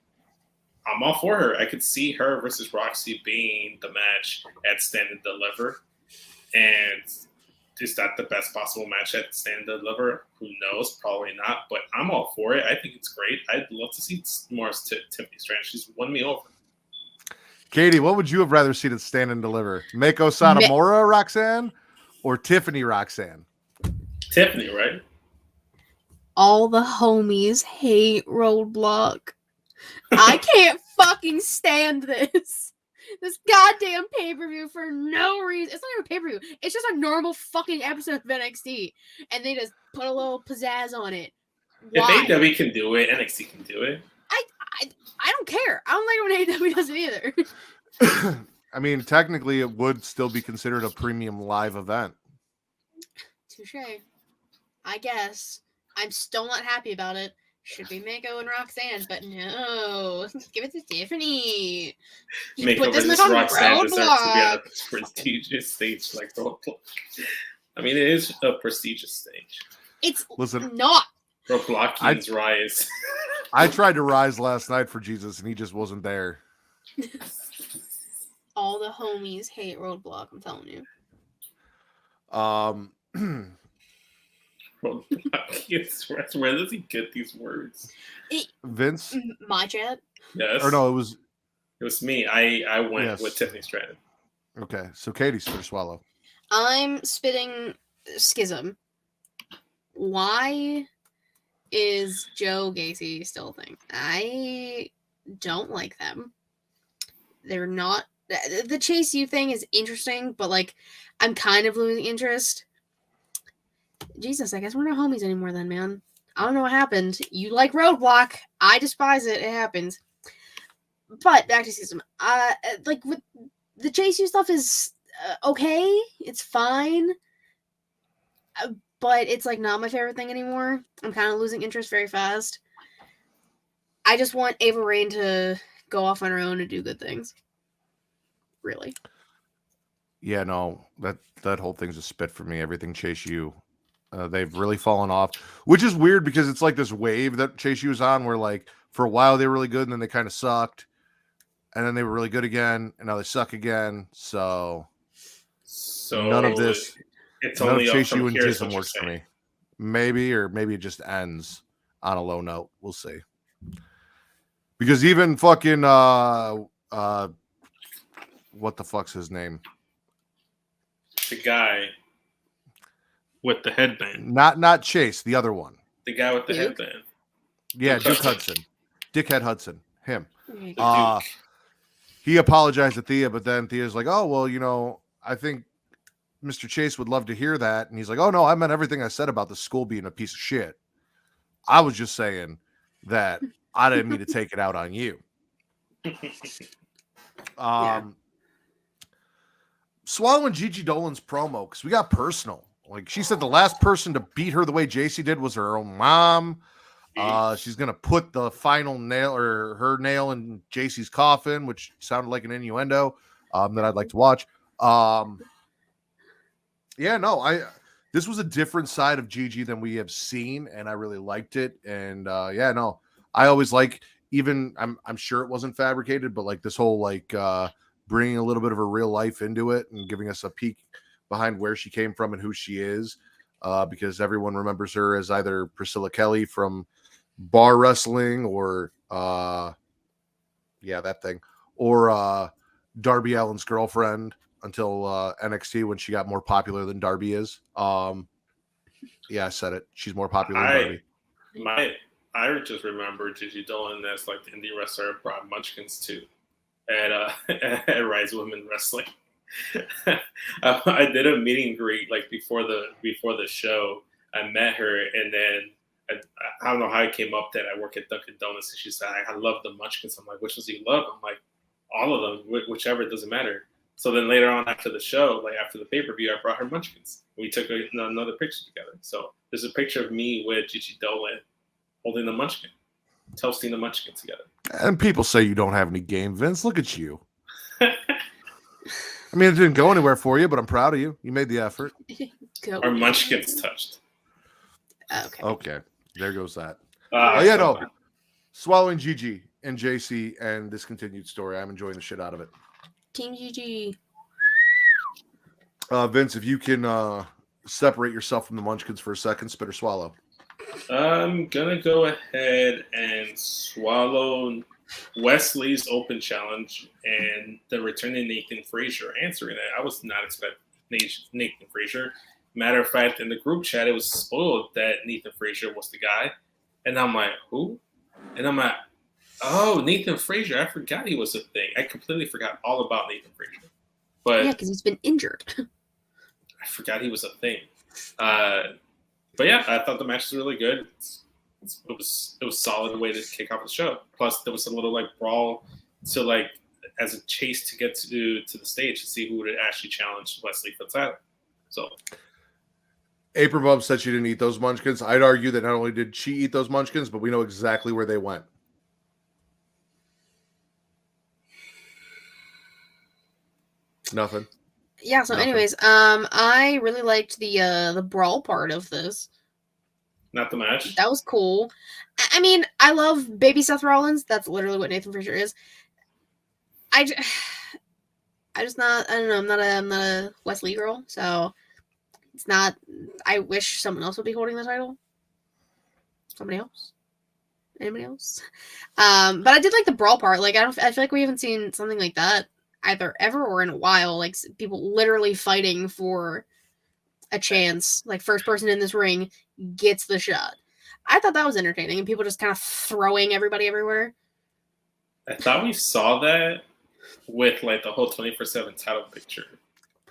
I'm all for her. I could see her versus Roxy being the match at Stand and Deliver. And is that the best possible match at Stand and Deliver? Who knows? Probably not. But I'm all for it. I think it's great. I'd love to see more Tiffany Stratton. She's won me over. Katie, what would you have rather seen at Stand and Deliver? Mako Satomura Roxanne or Tiffany Roxanne? Tiffany, right? All the homies hate Roadblock. I can't fucking stand this. This goddamn pay-per-view for no reason. It's not even a pay-per-view. It's just a normal fucking episode of NXT. And they just put a little pizzazz on it. Why? If AEW can do it, NXT can do it. I don't care. I don't like when AEW does it either. I mean, technically, it would still be considered a premium live event. Touche. I guess. I'm still not happy about it. Should be Mako and Roxanne, but no. Give it to Tiffany. Mako versus Roxanne deserves to be on a prestigious stage like Roadblock. I mean, it is a prestigious stage. It's not. Roadblockians rise. I tried to rise last night for Jesus, and he just wasn't there. All the homies hate Roadblock, I'm telling you. Where does he get these words? Vince? My chat? Yes. Or no, it was me. I went with Tiffany Stratton. Okay, so Katie's for swallow. I'm spitting Schism. Why is Joe Gacy still a thing? I don't like them. They're not. The Chase U thing is interesting, but like, I'm kind of losing interest. Jesus, I guess we're not homies anymore then, man. I don't know what happened. You like Roadblock. I despise it. It happens. But back to Schism. Like with the Chase U stuff is okay. It's fine. But it's like not my favorite thing anymore. I'm kind of losing interest very fast. I just want Ava Raine to go off on her own and do good things. Really. Yeah, no, that whole thing's a spit for me. Everything Chase U. They've really fallen off, which is weird because it's like this wave that Chase U was on where like for a while they were really good and then they kind of sucked. And then they were really good again and now they suck again. So none of this. It's none only of Chase up U from and here, Jism works for me. Maybe it just ends on a low note. We'll see. Because even fucking what the fuck's his name? The guy with the headband. Not Chase, the other one. The guy with the headband. Yeah, Duke Hudson. Dickhead Hudson. Him. He apologized to Thea, but then Thea's like, oh, well, you know, I think Mr. Chase would love to hear that. And he's like, oh, no, I meant everything I said about the school being a piece of shit. I was just saying that I didn't mean to take it out on you. Swallowing Gigi Dolan's promo because we got personal. Like she said, the last person to beat her the way JC did was her own mom. She's gonna put the final nail or her nail in JC's coffin, which sounded like an innuendo that I'd like to watch. This was a different side of Gigi than we have seen, and I really liked it. And I always like, even I'm sure it wasn't fabricated, but like this whole like bringing a little bit of her real life into it and giving us a peek behind where she came from and who she is, because everyone remembers her as either Priscilla Kelly from bar wrestling or that thing, or Darby Allin's girlfriend until NXT when she got more popular than Darby is. I said it. She's more popular than Darby. I just remember Gigi Dolan as like the indie wrestler brought Munchkins too. at Rise Women Wrestling. I did a meet and greet like before the show. I met her, and then I don't know how it came up that I work at Dunkin' Donuts, and she said, I love the Munchkins. I'm like, which ones do you love? I'm like, all of them, whichever, it doesn't matter. So then later on after the show, like after the pay-per-view, I brought her Munchkins. We took another picture together. So there's a picture of me with Gigi Dolan holding the Munchkin, toasting the Munchkin together. And people say you don't have any game, Vince. Look at you. I mean, it didn't go anywhere for you, but I'm proud of you. You made the effort. Our Munchkins touched. Okay. There goes that. No. Swallowing Gigi and JC and this continued story. I'm enjoying the shit out of it. Team GG. Vince, if you can separate yourself from the Munchkins for a second, spit or swallow. I'm going to go ahead and swallow Wesley's open challenge and the returning Nathan Frazier answering it. I was not expecting Nathan Frazier. Matter of fact, in the group chat, it was spoiled that Nathan Frazier was the guy. And I'm like, who? And I'm like, oh, Nathan Frazier. I forgot he was a thing. I completely forgot all about Nathan Frazier. But yeah, because he's been injured. I forgot he was a thing. But yeah, I thought the match was really good. It was solid way to kick off the show. Plus, there was a little like brawl to like as a chase to get to the stage to see who would actually challenge Wesley for the title. So, April Bub said she didn't eat those Munchkins. I'd argue that not only did she eat those Munchkins, but we know exactly where they went. Nothing. Yeah. So, anyways, I really liked the brawl part of this. Not the match. That was cool. I mean, I love baby Seth Rollins. That's literally what Nathan Frazier is. I just not. I don't know. I'm not a Wesley girl, so it's not. I wish someone else would be holding the title. Somebody else. Anybody else? But I did like the brawl part. Like I feel like we haven't seen something like that either ever or in a while. Like people literally fighting for a chance. Like first person in this ring gets the shot. I thought that was entertaining, and people just kind of throwing everybody everywhere. I thought we saw that with like the whole 24/7 title picture.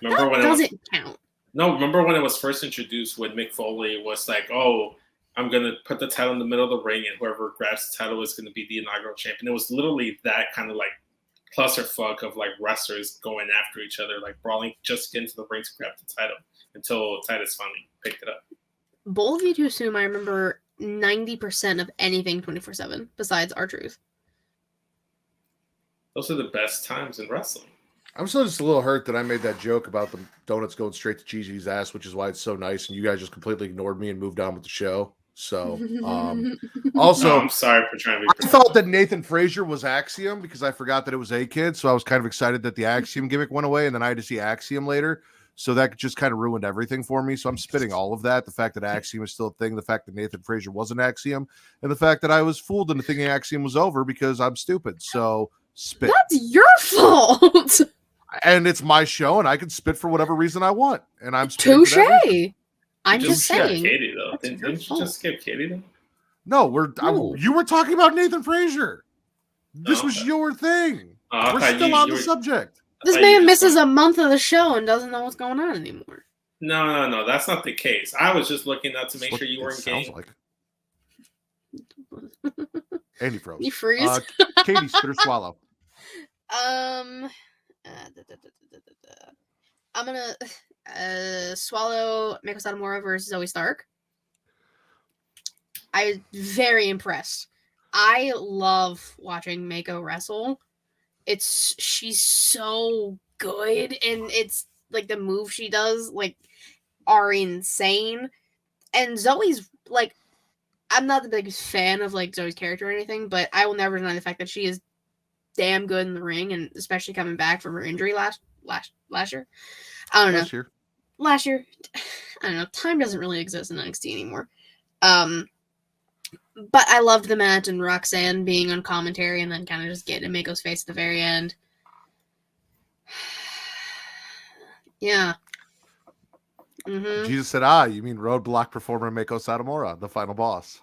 Remember that when doesn't it was, count? No, remember when it was first introduced when Mick Foley was like, "Oh, I'm gonna put the title in the middle of the ring, and whoever grabs the title is gonna be the inaugural champion." It was literally that kind of like clusterfuck of like wrestlers going after each other, like brawling just to get into the ring to grab the title until Titus finally picked it up. Bold of you to assume I remember 90% of anything 24/7 besides R-Truth. Those are the best times in wrestling. I'm still just a little hurt that I made that joke about the donuts going straight to Gigi's ass, which is why it's so nice, and you guys just completely ignored me and moved on with the show. So, also, No, I'm sorry for trying to be. I thought that Nathan Frazier was Axiom because I forgot that it was A-Kid, so I was kind of excited that the Axiom gimmick went away, and then I had to see Axiom later. So that just kind of ruined everything for me. So I'm spitting all of that. The fact that Axiom is still a thing, the fact that Nathan Frazier was an Axiom, and the fact that I was fooled into thinking Axiom was over because I'm stupid. So spit. That's your fault. And it's my show, and I can spit for whatever reason I want. And I'm spitting Touche. for that reason. I'm just saying. Katie though, didn't your you fault. just skip Katie though? No, No. you were talking about Nathan Frazier. This Oh, was okay. your thing. I We're thought still you on the were- subject. I This thought you man just misses went- a month of the show and doesn't know what's going on anymore. No, that's not the case. I was just looking up to make That's sure you were what in it sounds game. like. And he froze. You freeze. Katie, spit or swallow. I'm gonna swallow Meiko Satomura versus Zoe Stark. I was very impressed. I love watching Meiko wrestle. She's so good, and it's like the moves she does like are insane. And Zoe's like, I'm not the biggest fan of like Zoe's character or anything, but I will never deny the fact that she is damn good in the ring, and especially coming back from her injury last year. I don't know. Last year, I don't know. Time doesn't really exist in NXT anymore. But I loved the match and Roxanne being on commentary and then kind of just getting in Mako's face at the very end. Yeah. Mm-hmm. Jesus said, you mean roadblock performer Meiko Satomura, the final boss.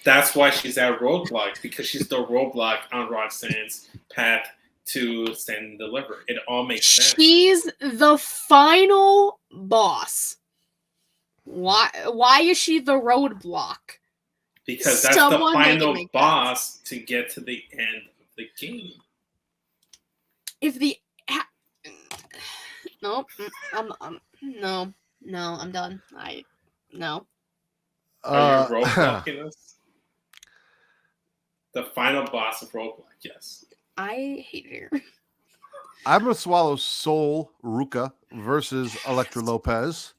That's why she's at Roadblock, because she's the roadblock on Roxanne's path to stand and deliver. It all makes sense. She's the final boss. Why is she the roadblock? Because that's Someone the make it final make boss to get to the end of the game. If the no, I'm done. No. Are you roadblocking us? The final boss of roadblock, yes. I hate it here. I'm gonna swallow Sol Ruka versus Elektra Lopez.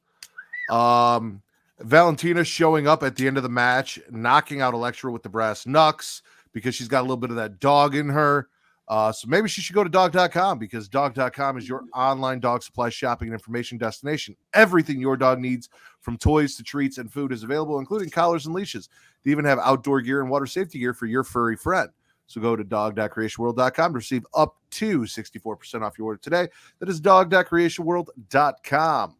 Valentina showing up at the end of the match, knocking out Elektra with the brass knucks because she's got a little bit of that dog in her. So maybe she should go to dog.com because dog.com is your online dog supply shopping and information destination. Everything your dog needs, from toys to treats and food, is available, including collars and leashes. They even have outdoor gear and water safety gear for your furry friend. So go to dog.creationworld.com to receive up to 64% off your order today. That is dog.creationworld.com.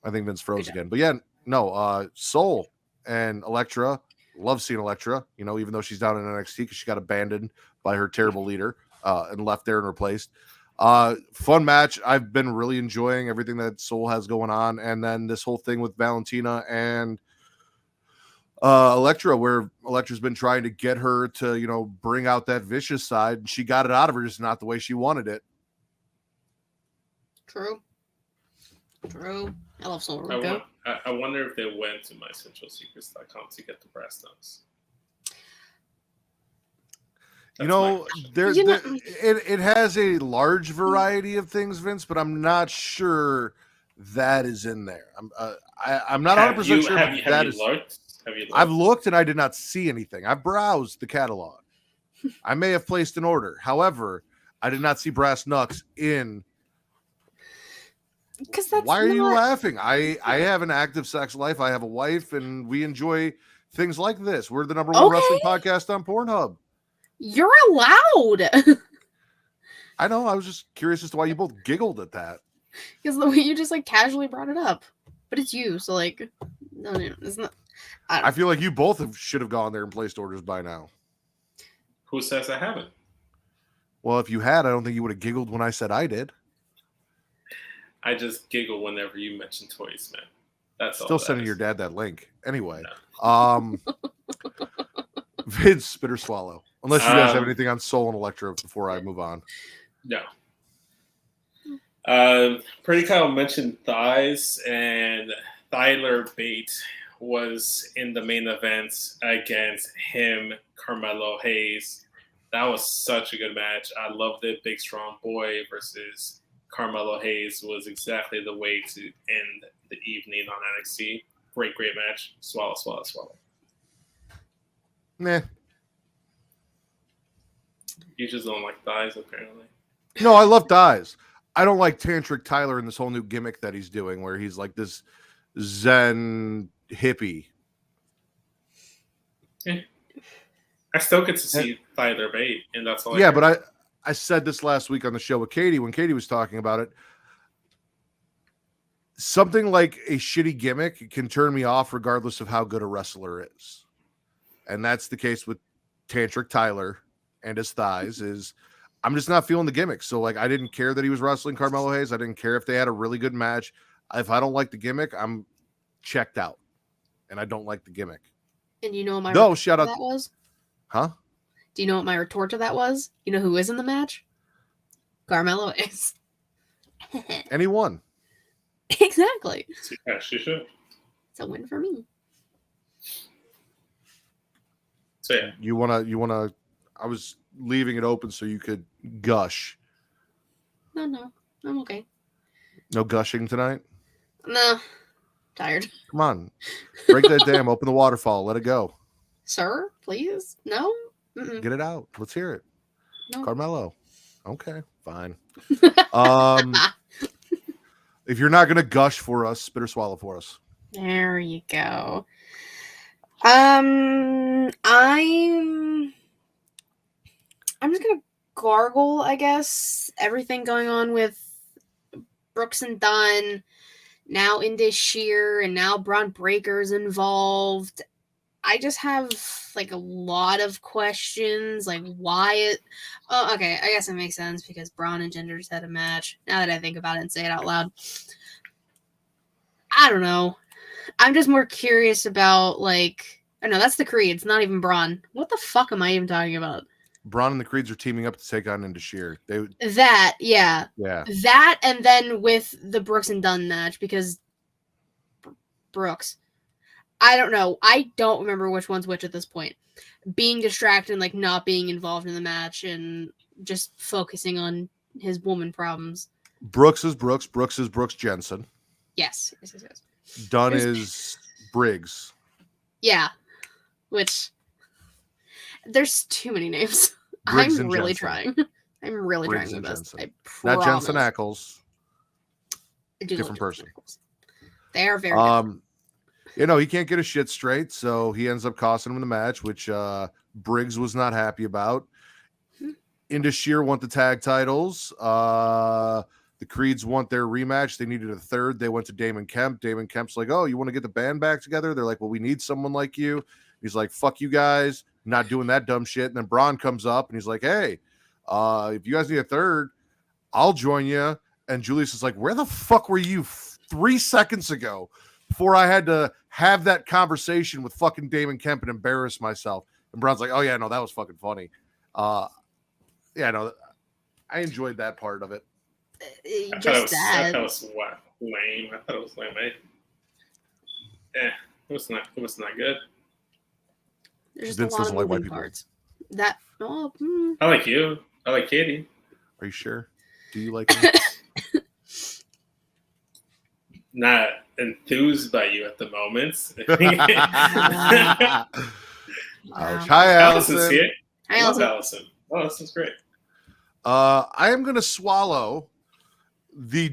I think Vince froze again. But yeah, no, Soul and Elektra. Love seeing Elektra, even though she's down in NXT because she got abandoned by her terrible leader and left there and replaced. Fun match. I've been really enjoying everything that Soul has going on. And then this whole thing with Valentina and Elektra, where Elektra's been trying to get her to, bring out that vicious side. And she got it out of her, just not the way she wanted it. True. I love Soul. I wonder if they went to mycentralsecrets.com to get the brass knucks. It has a large variety of things, Vince, but I'm not sure that is in there. I'm not 100% sure. Have you looked? I've looked and I did not see anything. I've browsed the catalog. I may have placed an order. However, I did not see brass knucks in. Why are you laughing? I have an active sex life. I have a wife, and we enjoy things like this. We're the number one wrestling podcast on Pornhub. You're allowed. I know. I was just curious as to why you both giggled at that. Because the way you just casually brought it up, but it's you, so no, it's not. I feel like you both should have gone there and placed orders by now. Who says I haven't? Well, if you had, I don't think you would have giggled when I said I did. I just giggle whenever you mention toys, man. That's all. Still sending your dad that link. Anyway. No. Vince, spit or swallow. Unless you guys have anything on Soul and Elektra before I move on. No. Pretty Kyle mentioned thighs, and Tyler Bate was in the main event against him, Carmelo Hayes. That was such a good match. I loved it. Big strong boy versus Carmelo Hayes was exactly the way to end the evening on NXT. Great match. Swallow. Nah. You just don't like thighs, apparently. No, I love thighs. I don't like Tantric Tyler and this whole new gimmick that he's doing where he's like this Zen hippie. Yeah. I still get to see Tyler Bate, and that's all. Yeah, but I said this last week on the show with Katie when Katie was talking about it. Something like a shitty gimmick can turn me off regardless of how good a wrestler is. And that's the case with Tantric Tyler and his thighs is I'm just not feeling the gimmick. So I didn't care that he was wrestling Carmelo Hayes. I didn't care if they had a really good match. If I don't like the gimmick, I'm checked out. And I don't like the gimmick. And you know what my shout out that was? Huh? Do you know what my retort to that was? You know who is in the match? Carmelo is. And he won. Exactly. Yeah, she should. It's a win for me. So yeah. You wanna I was leaving it open so you could gush. No. I'm okay. No gushing tonight? No. Tired. Come on. Break that dam, open the waterfall, let it go. Sir, please? No? Mm-mm. Get it out. Let's hear it. No. Carmelo. Okay, fine. If you're not gonna gush for us, spit or swallow for us. There you go. I'm just gonna gargle, I guess. Everything going on with Brooks and Dunn, now Indus Shear, and now Braun Breaker's involved. I just have like a lot of questions, like why it. Oh, okay, I guess it makes sense because Braun and Ginger's had a match. Now that I think about it and say it out loud, I don't know. I'm just more curious about like. I know that's the Creeds, not even Braun. What the fuck am I even talking about? Braun and the Creeds are teaming up to take on Into Sheer. That, yeah. Yeah. That, and then with the Brooks and Dunn match, because Brooks. I don't know. I don't remember which one's which at this point. Being distracted and like not being involved in the match and just focusing on his woman problems. Brooks is Brooks. Brooks is Brooks Jensen. Yes. Dunn is Briggs. Yeah. Which there's too many names. Briggs I'm and really Jensen. trying. I'm really Briggs trying my and best. Jensen. I Not promise. Jensen Ackles. I do love Different person. Jensen Ackles. They are very different. You know, he can't get his shit straight, so he ends up costing him the match, which Briggs was not happy about. Into Sheer want the tag titles. The Creeds want their rematch. They needed a third. They went to Damon Kemp. Damon Kemp's like, oh, you want to get the band back together? They're like, well, we need someone like you. He's like, fuck you guys. Not doing that dumb shit. And then Braun comes up and he's like, hey, if you guys need a third, I'll join you. And Julius is like, where the fuck were you 3 seconds ago before I had to have that conversation with fucking Damon Kemp and embarrass myself? And Braun's like, oh, yeah, no, that was fucking funny. Yeah, no, I enjoyed that part of it. I thought it was lame. I thought it was lame. It was not good. There's just Vince a lot doesn't of like white moving people. parts. That I like you. I like Katie. Are you sure? Do you like me? Not enthused by you at the moment. Hi, Allison's Allison. here. Hi, I love Allison. Allison. Oh, Allison's great. I am going to swallow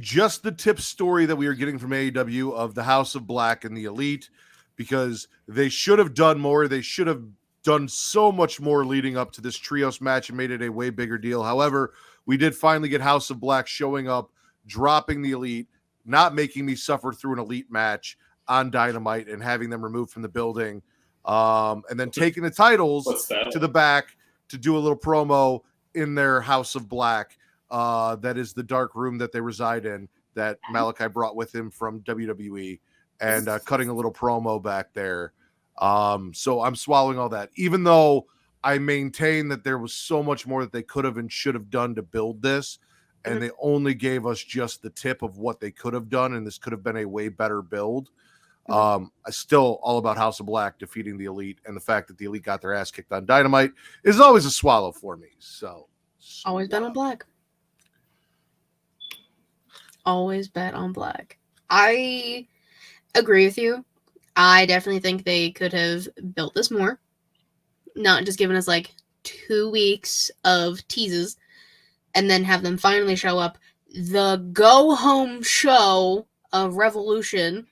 just the tip story that we are getting from AEW of the House of Black and the Elite, because they should have done more. They should have done so much more leading up to this trios match and made it a way bigger deal. However, we did finally get House of Black showing up, dropping the Elite, not making me suffer through an Elite match on Dynamite and having them removed from the building, and then taking the titles to the back to do a little promo in their House of Black. That is the dark room that they reside in, that Malachi brought with him from WWE, and cutting a little promo back there. So I'm swallowing all that, even though I maintain that there was so much more that they could have and should have done to build this, and they only gave us just the tip of what they could have done, and this could have been a way better build. I still all about House of Black defeating the Elite, and the fact that the Elite got their ass kicked on Dynamite is always a swallow for me. So Always bet on Black. Always bet on Black. I agree with you. I definitely think they could have built this more. Not just given us like 2 weeks of teases and then have them finally show up. The go-home show of Revolution.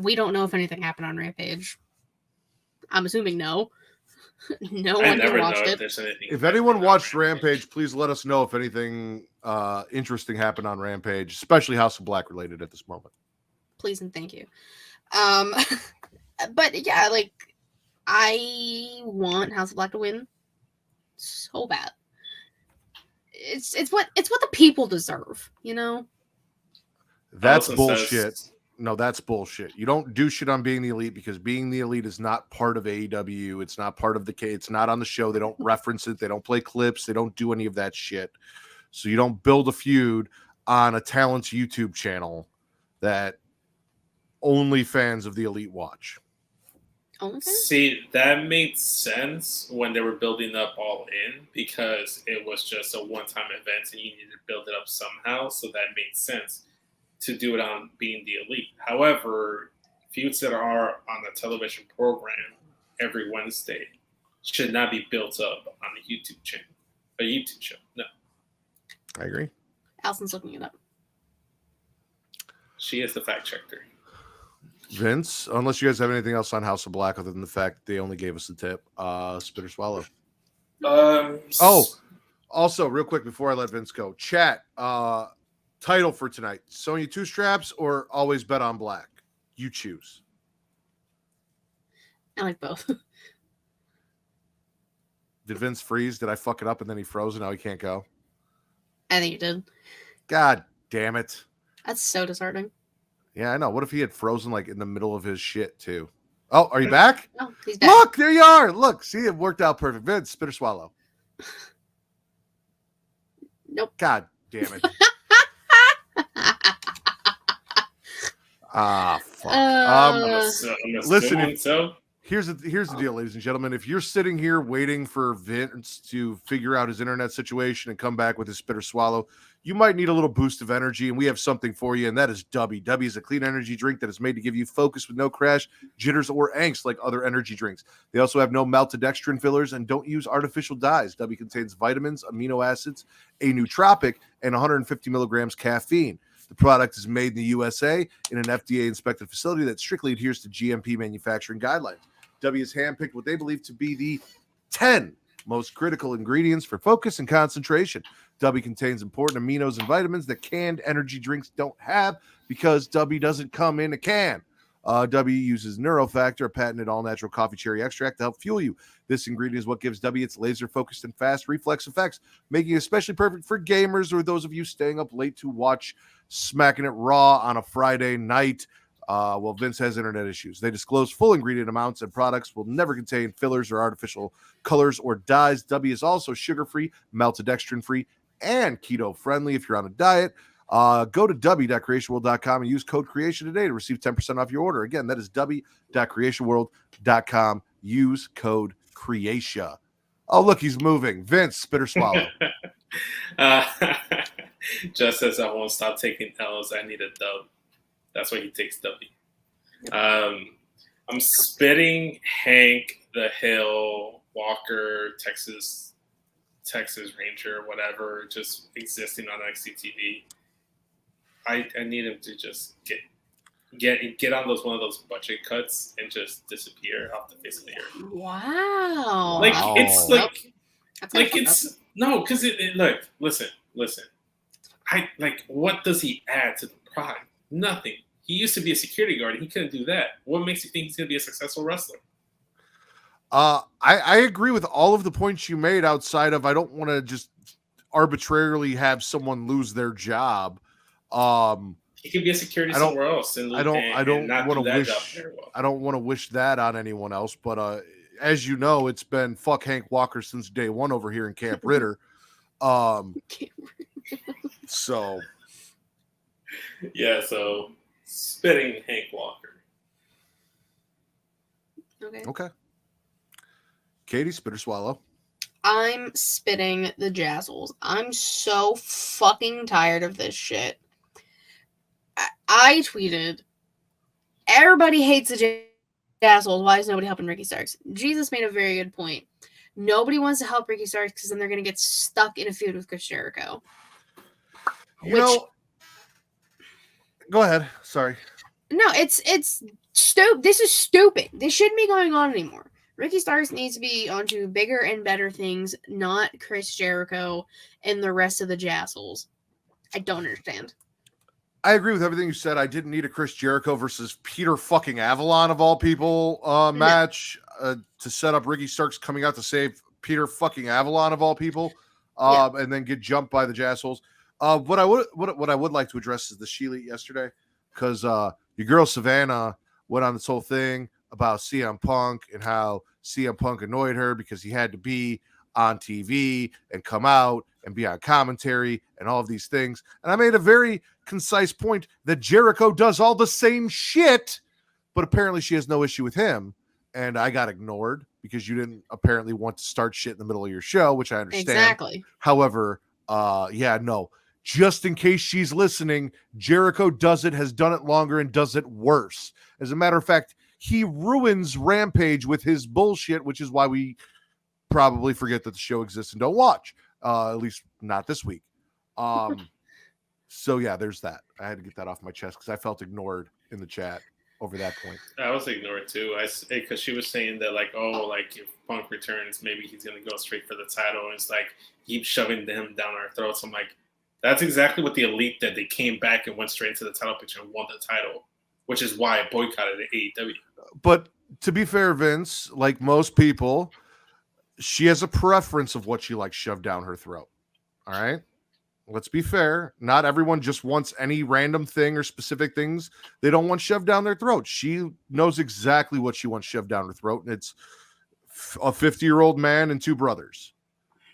We don't know if anything happened on Rampage. I'm assuming no. No one has watched it. If anyone watched Rampage, please let us know if anything interesting happened on Rampage, especially House of Black related at this moment. Please and thank you. But yeah, like I want House of Black to win so bad. It's what the people deserve, you know? That's bullshit. No, that's bullshit. You don't do shit on being the Elite, because being the Elite is not part of AEW. It's not part of it's not on the show. They don't reference it. They don't play clips. They don't do any of that shit. So you don't build a feud on a talent's YouTube channel that only fans of the Elite watch. See, that made sense when they were building up All In, because it was just a one-time event and you needed to build it up somehow. So that made sense to do it on being the Elite. However, feuds that are on a television program every Wednesday should not be built up on a YouTube channel, a YouTube show. No. I agree. Allison's looking it up. She is the fact checker. Vince, unless you guys have anything else on House of Black other than the fact that they only gave us the tip, spit or swallow. Also, real quick before I let Vince go, chat, title for tonight: Sonya Two Straps or Always Bet on Black? You choose. I like both. Did Vince freeze? Did I fuck it up and then he froze and now he can't go? I think you did. God damn it. That's so disheartening. Yeah, I know. What if he had frozen like in the middle of his shit too? Oh, are you back? Oh, he's back. Look, there you are. Look, see, it worked out perfect. Vince, spit or swallow. Nope. God damn it. Fuck. Listen, so. Here's the deal, ladies and gentlemen. If you're sitting here waiting for Vince to figure out his internet situation and come back with his spit or swallow, you might need a little boost of energy, and we have something for you, and that is Dubby. Dubby is a clean energy drink that is made to give you focus with no crash, jitters, or angst like other energy drinks. They also have no maltodextrin fillers and don't use artificial dyes. Dubby contains vitamins, amino acids, a nootropic, and 150 milligrams caffeine. The product is made in the USA in an FDA-inspected facility that strictly adheres to GMP manufacturing guidelines. W has handpicked what they believe to be the 10 most critical ingredients for focus and concentration. W contains important aminos and vitamins that canned energy drinks don't have because W doesn't come in a can. W uses Neurofactor, a patented all-natural coffee cherry extract, to help fuel you. This ingredient is what gives W its laser-focused and fast reflex effects, making it especially perfect for gamers or those of you staying up late to watch Smackin' It Raw on a Friday night. Well, Vince has internet issues. They disclose full ingredient amounts, and products will never contain fillers or artificial colors or dyes. W is also sugar-free, maltodextrin-free, and keto-friendly if you're on a diet. Go to w.creationworld.com and use code CREATION today to receive 10% off your order. Again, that is w.creationworld.com. Use code CREATION. Oh, look, he's moving. Vince, spit or swallow. Just as I won't stop taking L's, I need a dub. That's why he takes W. I'm spitting Hank the Hill Walker, Texas Ranger, whatever, just existing on NXT TV. I need him to just get on one of those budget cuts and just disappear off the face of the earth. Wow. Like it's like That's like kinda it's no, because it look, listen. What does he add to the product? Nothing. He used to be a security guard. He couldn't do that. What makes you think he's going to be a successful wrestler? I agree with all of the points you made outside of I don't want to just arbitrarily have someone lose their job. He could be a security somewhere else. I don't want to wish that on anyone else. But as you know, it's been fuck Hank Walker since day one over here in Camp Ritter. So yeah, so spitting Hank Walker. Okay. Katie, spit or swallow? I'm spitting the Jazzles. I'm so fucking tired of this shit. I tweeted, everybody hates the Jazzles. Why is nobody helping Ricky Starks? Jesus made a very good point. Nobody wants to help Ricky Starks because then they're going to get stuck in a feud with Chris Jericho. Go ahead. Sorry. No, it's stupid. This is stupid. This shouldn't be going on anymore. Ricky Starks needs to be onto bigger and better things, not Chris Jericho and the rest of the Jazzles. I don't understand. I agree with everything you said. I didn't need a Chris Jericho versus Peter fucking Avalon of all people match to set up Ricky Starks coming out to save Peter fucking Avalon of all people, and then get jumped by the Jazzles. What I would like to address is the Sheila yesterday, because your girl Savannah went on this whole thing about CM Punk and how CM Punk annoyed her because he had to be on TV and come out and be on commentary and all of these things. And I made a very concise point that Jericho does all the same shit, but apparently she has no issue with him. And I got ignored because you didn't apparently want to start shit in the middle of your show, which I understand. Exactly. However, just in case she's listening, Jericho has done it longer and does it worse. As a matter of fact, he ruins Rampage with his bullshit, which is why we probably forget that the show exists and don't watch, at least not this week. So yeah, there's that. I had to get that off my chest because I felt ignored in the chat over that point. I was ignored too. Because she was saying that if Punk returns, maybe he's gonna go straight for the title, and it's like keep shoving them down our throats. I'm like, that's exactly what the Elite did. They came back and went straight into the title picture and won the title, which is why I boycotted the AEW. But to be fair, Vince, like most people, she has a preference of what she likes shoved down her throat. All right. Let's be fair. Not everyone just wants any random thing or specific things they don't want shoved down their throat. She knows exactly what she wants shoved down her throat, and it's a 50-year-old man and 2 brothers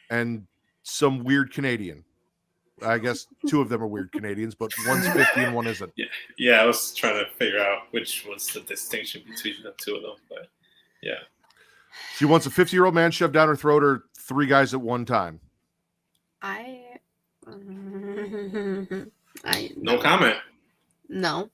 and some weird Canadian. I guess 2 of them are weird Canadians, but one's 50 and one isn't. Yeah, I was trying to figure out which was the distinction between the 2 of them, but yeah. She wants a 50-year-old man shoved down her throat or 3 guys at one time. No comment. No.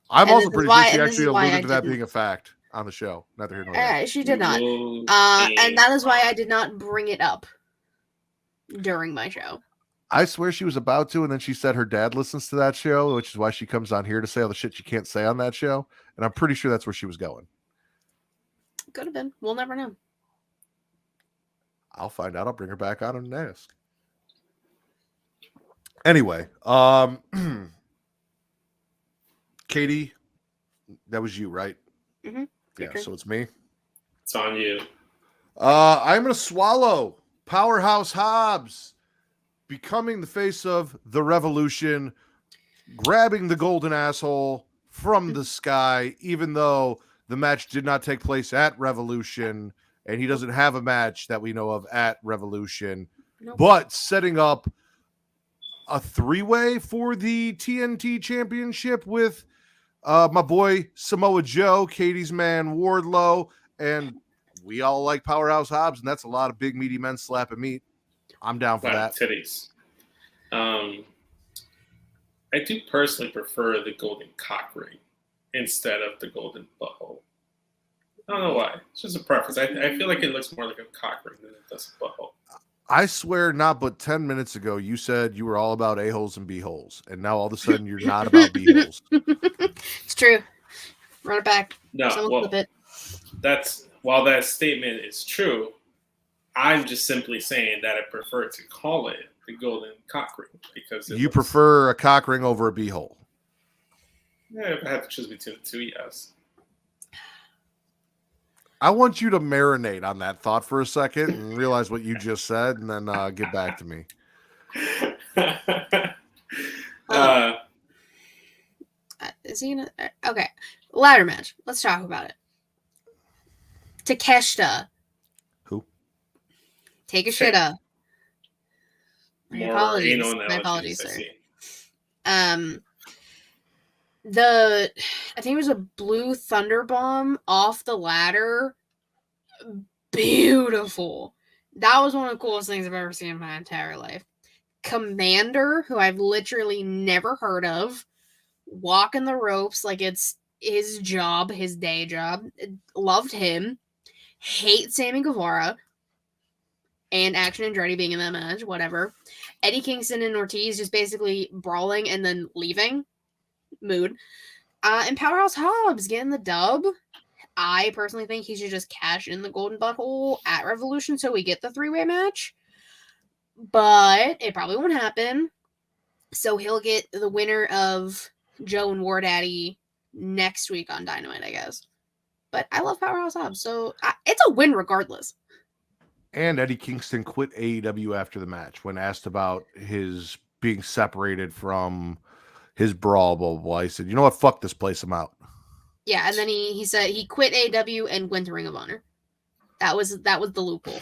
I'm And also this is pretty why- sure she and this actually is why alluded I to that didn't. being a fact on the show. Neither here nor there. She did not. Okay. And that is why I did not bring it up during my show. I swear she was about to, and then she said her dad listens to that show, which is why she comes on here to say all the shit she can't say on that show. And I'm pretty sure that's where she was going. Could have been. We'll never know. I'll find out. I'll bring her back on and ask. Anyway, Katie, that was you, right? Mhm. Yeah, Okay. so it's me. It's on you. I'm going to swallow Powerhouse Hobbs becoming the face of the revolution, grabbing the golden asshole from the sky, even though the match did not take place at Revolution, and he doesn't have a match that we know of at Revolution, Nope. but setting up a 3-way for the TNT Championship with my boy Samoa Joe, Katie's man Wardlow, and we all like Powerhouse Hobbs, and that's a lot of big meaty men slapping meat. I'm down for that. Titties. I do personally prefer the golden cock ring instead of the golden butthole. I don't know why. It's just a preference. I feel like it looks more like a cock ring than it does a butthole. I swear, not but 10 minutes ago, you said you were all about a-holes and b-holes, and now all of a sudden you're not about b-holes. It's true. Run it back. No, Someone well, flip it. while that statement is true, I'm just simply saying that I prefer to call it the golden cock ring because You prefer a cock ring over a b-hole. Yeah, if I have to choose between the 2, yes. I want you to marinate on that thought for a second and realize what you just said, and then get back to me. Is he gonna? Okay, ladder match. Let's talk about it. Takeshita. Who? Take a shita. My More apologies. anal My analogies, apologies, I sir. see. I think it was a blue thunder bomb off the ladder. Beautiful. That was one of the coolest things I've ever seen in my entire life. Commander, who I've literally never heard of, walking the ropes like it's his job, his day job. Loved him. Hate Sammy Guevara. And Action Andretti being in that match, whatever. Eddie Kingston and Ortiz just basically brawling and then leaving. Mood. And Powerhouse Hobbs getting the dub. I personally think he should just cash in the golden butthole at Revolution so we get the 3-way match. But it probably won't happen. So he'll get the winner of Joe and War Daddy next week on Dynamite, I guess. But I love Powerhouse Hobbs, so it's a win regardless. And Eddie Kingston quit AEW after the match when asked about his being separated from his brawl, blah, blah, blah. He said, you know what? Fuck this place. I'm out. Yeah, and then he said he quit AEW and went to Ring of Honor. That was the loophole.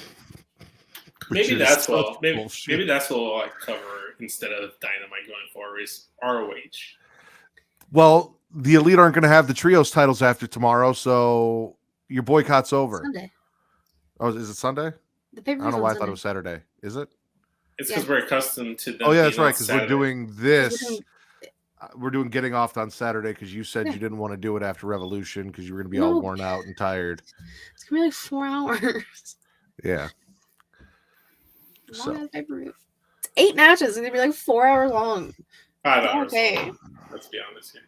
Maybe Which is that's such what bullshit. maybe that's what we'll cover instead of Dynamite going forward is ROH. Well, the Elite aren't going to have the trios titles after tomorrow, so your boycott's over. Sunday. Oh, is it Sunday? The I pay-per-view's don't know on why I thought Sunday. it was Saturday. Is it? It's because we're accustomed to them. Oh, yeah, that's being right, on because we're Saturday. doing this. We're doing- We're doing Getting Off on Saturday because you said Yeah. you didn't want to do it after Revolution because you were going to be No. all worn out and tired. It's gonna be like 4 hours. Yeah. Long ass pay-per-view. It's 8 matches. It's gonna be like 4 hours long. 5 hours. Okay. Let's be honest here.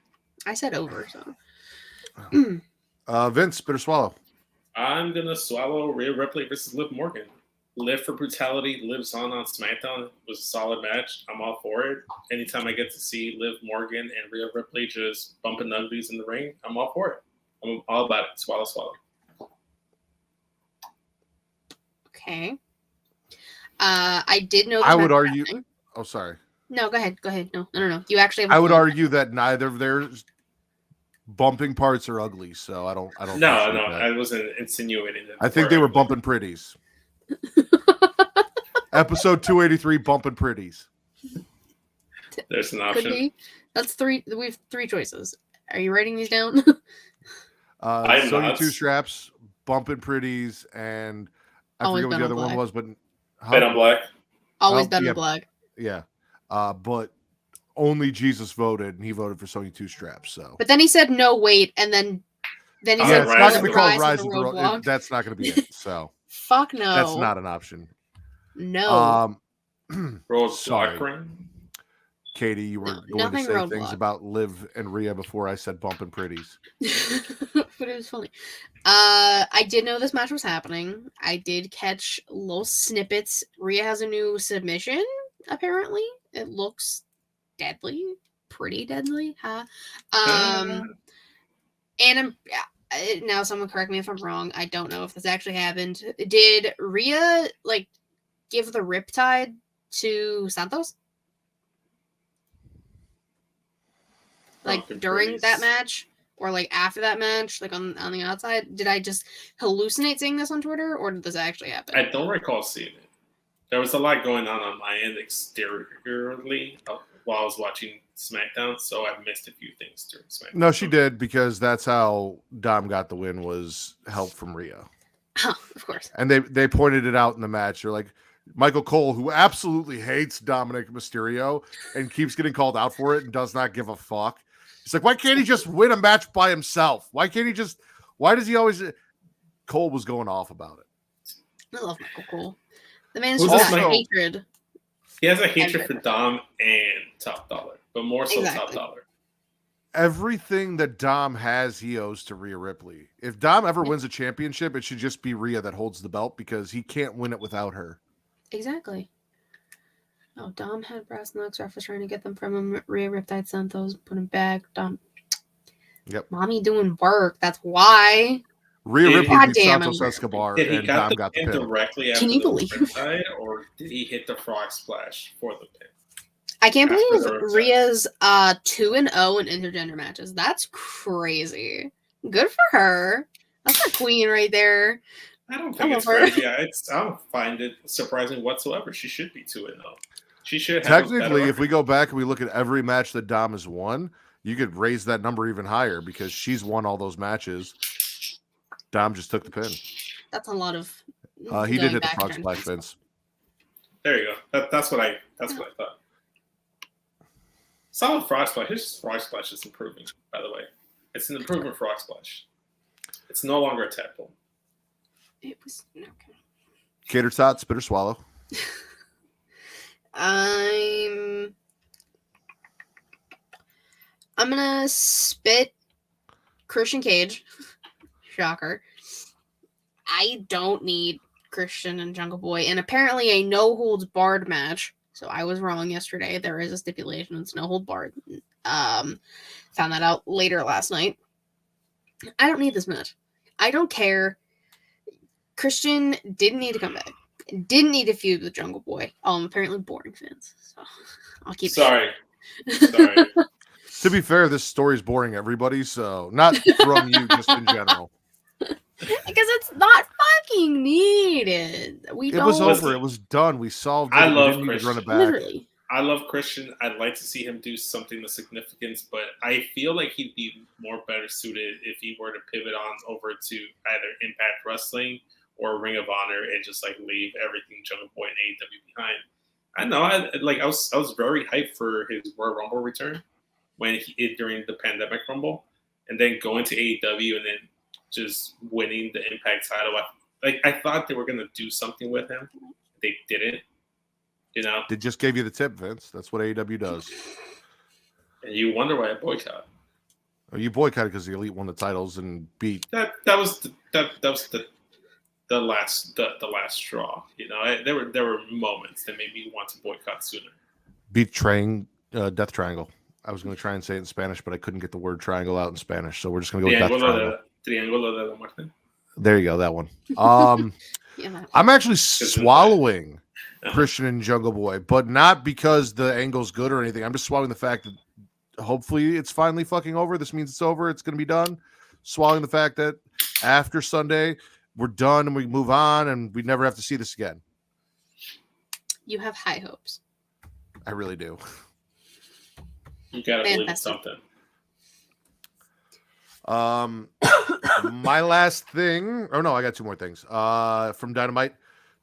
I said over, so Vince, bitter swallow. I'm gonna swallow Rhea Ripley versus Liv Morgan. Live for Brutality lives on SmackDown. It was a solid match. I'm all for it. Anytime I get to see Liv Morgan and Rhea Ripley just bumping uglies in the ring, I'm all for it. I'm all about it. Swallow, swallow. Okay. I did know. I would argue. Oh, sorry. No, go ahead. No. You actually have. I would argue that neither of their bumping parts are ugly, so I don't. No, I wasn't insinuating that. I think they were bumping Pretties. Episode 283, Bumpin' Pretties. There's an option. Could be. That's three. We have three choices. Are you writing these down? Sony 2 straps, Bumpin' Pretties, and I Always forget what the other Ben one was, but Ben on Black. Always Ben on Black. Yeah, but only Jesus voted, and he voted for Sony 2 straps. So, but then he said no, wait, and then he said it's not going to be called Rise Rise of of the the Roadblock. Road. That's not going to be it. So, fuck no. That's not an option. No. Sorry. Roadblock. Katie, you were going to say things about Liv and Rhea before I said Bumpin' Pretties. But it was funny. I did know this match was happening. I did catch little snippets. Rhea has a new submission, apparently. It looks deadly. Pretty deadly, huh? And now someone correct me if I'm wrong. I don't know if this actually happened. Did Rhea, give the riptide to Santos? During that match? Or after that match, on the outside? Did I just hallucinate seeing this on Twitter, or did this actually happen? I don't recall seeing it. There was a lot going on my end exteriorly while I was watching SmackDown, so I missed a few things during SmackDown. No, she did, because that's how Dom got the win, was help from Rhea. Oh, of course. And they pointed it out in the match. They're like, Michael Cole, who absolutely hates Dominic Mysterio and keeps getting called out for it and does not give a fuck. He's like, why can't he just win a match by himself? Why does he always... Cole was going off about it. I love Michael Cole. The man's just got hatred. He has a hatred for Dom and Top Dollar, but more so Top Dollar. Everything that Dom has, he owes to Rhea Ripley. If Dom ever wins a championship, it should just be Rhea that holds the belt, because he can't win it without her. Exactly. Oh, Dom had brass knucks. Ref was trying to get them from him. Rhea Riptide Santos, put him back. Dom. Yep. Mommy doing work. That's why. Rhea Ripley beat Santos Escobar, and Dom got the pin. Directly after the riptide, or did he hit the frog splash for the pin? I can't believe Rhea's 2-0 in intergender matches. That's crazy. Good for her. That's a queen right there. I don't think it's crazy. I don't find it surprising whatsoever. She should be 2-0. She should have technically, if we go back and we look at every match that Dom has won, you could raise that number even higher, because she's won all those matches. Dom just took the pin. That's a lot of. He did hit the frog splash, Vince. There you go. That's what I thought. Solid frog splash. His frog splash is improving, by the way. It's an improvement frog splash. It's no longer a tadpole. It was okay. Cater tot, spit or swallow. I'm gonna spit Christian Cage. Shocker. I don't need Christian and Jungle Boy, and apparently a no holds barred match. So I was wrong yesterday. There is a stipulation. It's no hold barred. Found that out later last night. I don't need this match. I don't care. Christian didn't need to come back. Didn't need to feud with Jungle Boy. Apparently boring fans. So I'll keep Sorry. To be fair, this story is boring everybody, so not from you, just in general. Because it's not fucking needed. It was over. It was done. We solved it. I love Christian. Run it back. Literally. I love Christian. I'd like to see him do something of significance, but I feel like he'd be more better suited if he were to pivot on over to either Impact Wrestling or Ring of Honor and just leave everything Jungle Boy and AEW behind. I know. I was very hyped for his Royal Rumble return during the pandemic Rumble, and then going to AEW and then just winning the Impact title. I thought they were gonna do something with him. They didn't. They just gave you the tip, Vince. That's what AEW does. And you wonder why I boycott. Oh, you boycotted because the Elite won the titles and beat. That was the the last straw. You know, there were moments that made me want to boycott sooner. Death Triangle. I was going to try and say it in Spanish, but I couldn't get the word triangle out in Spanish, so we're just going to go with Death Triangle. Triángulo de la Muerte. There you go, that one. Yeah. I'm actually swallowing Christian and Jungle Boy, but not because the angle's good or anything. I'm just swallowing the fact that hopefully it's finally fucking over. This means it's over. It's going to be done. Swallowing the fact that after Sunday, we're done and we move on and we never have to see this again. You have high hopes. I really do. You gotta believe in something. My last thing. Oh no, I got two more things. From Dynamite,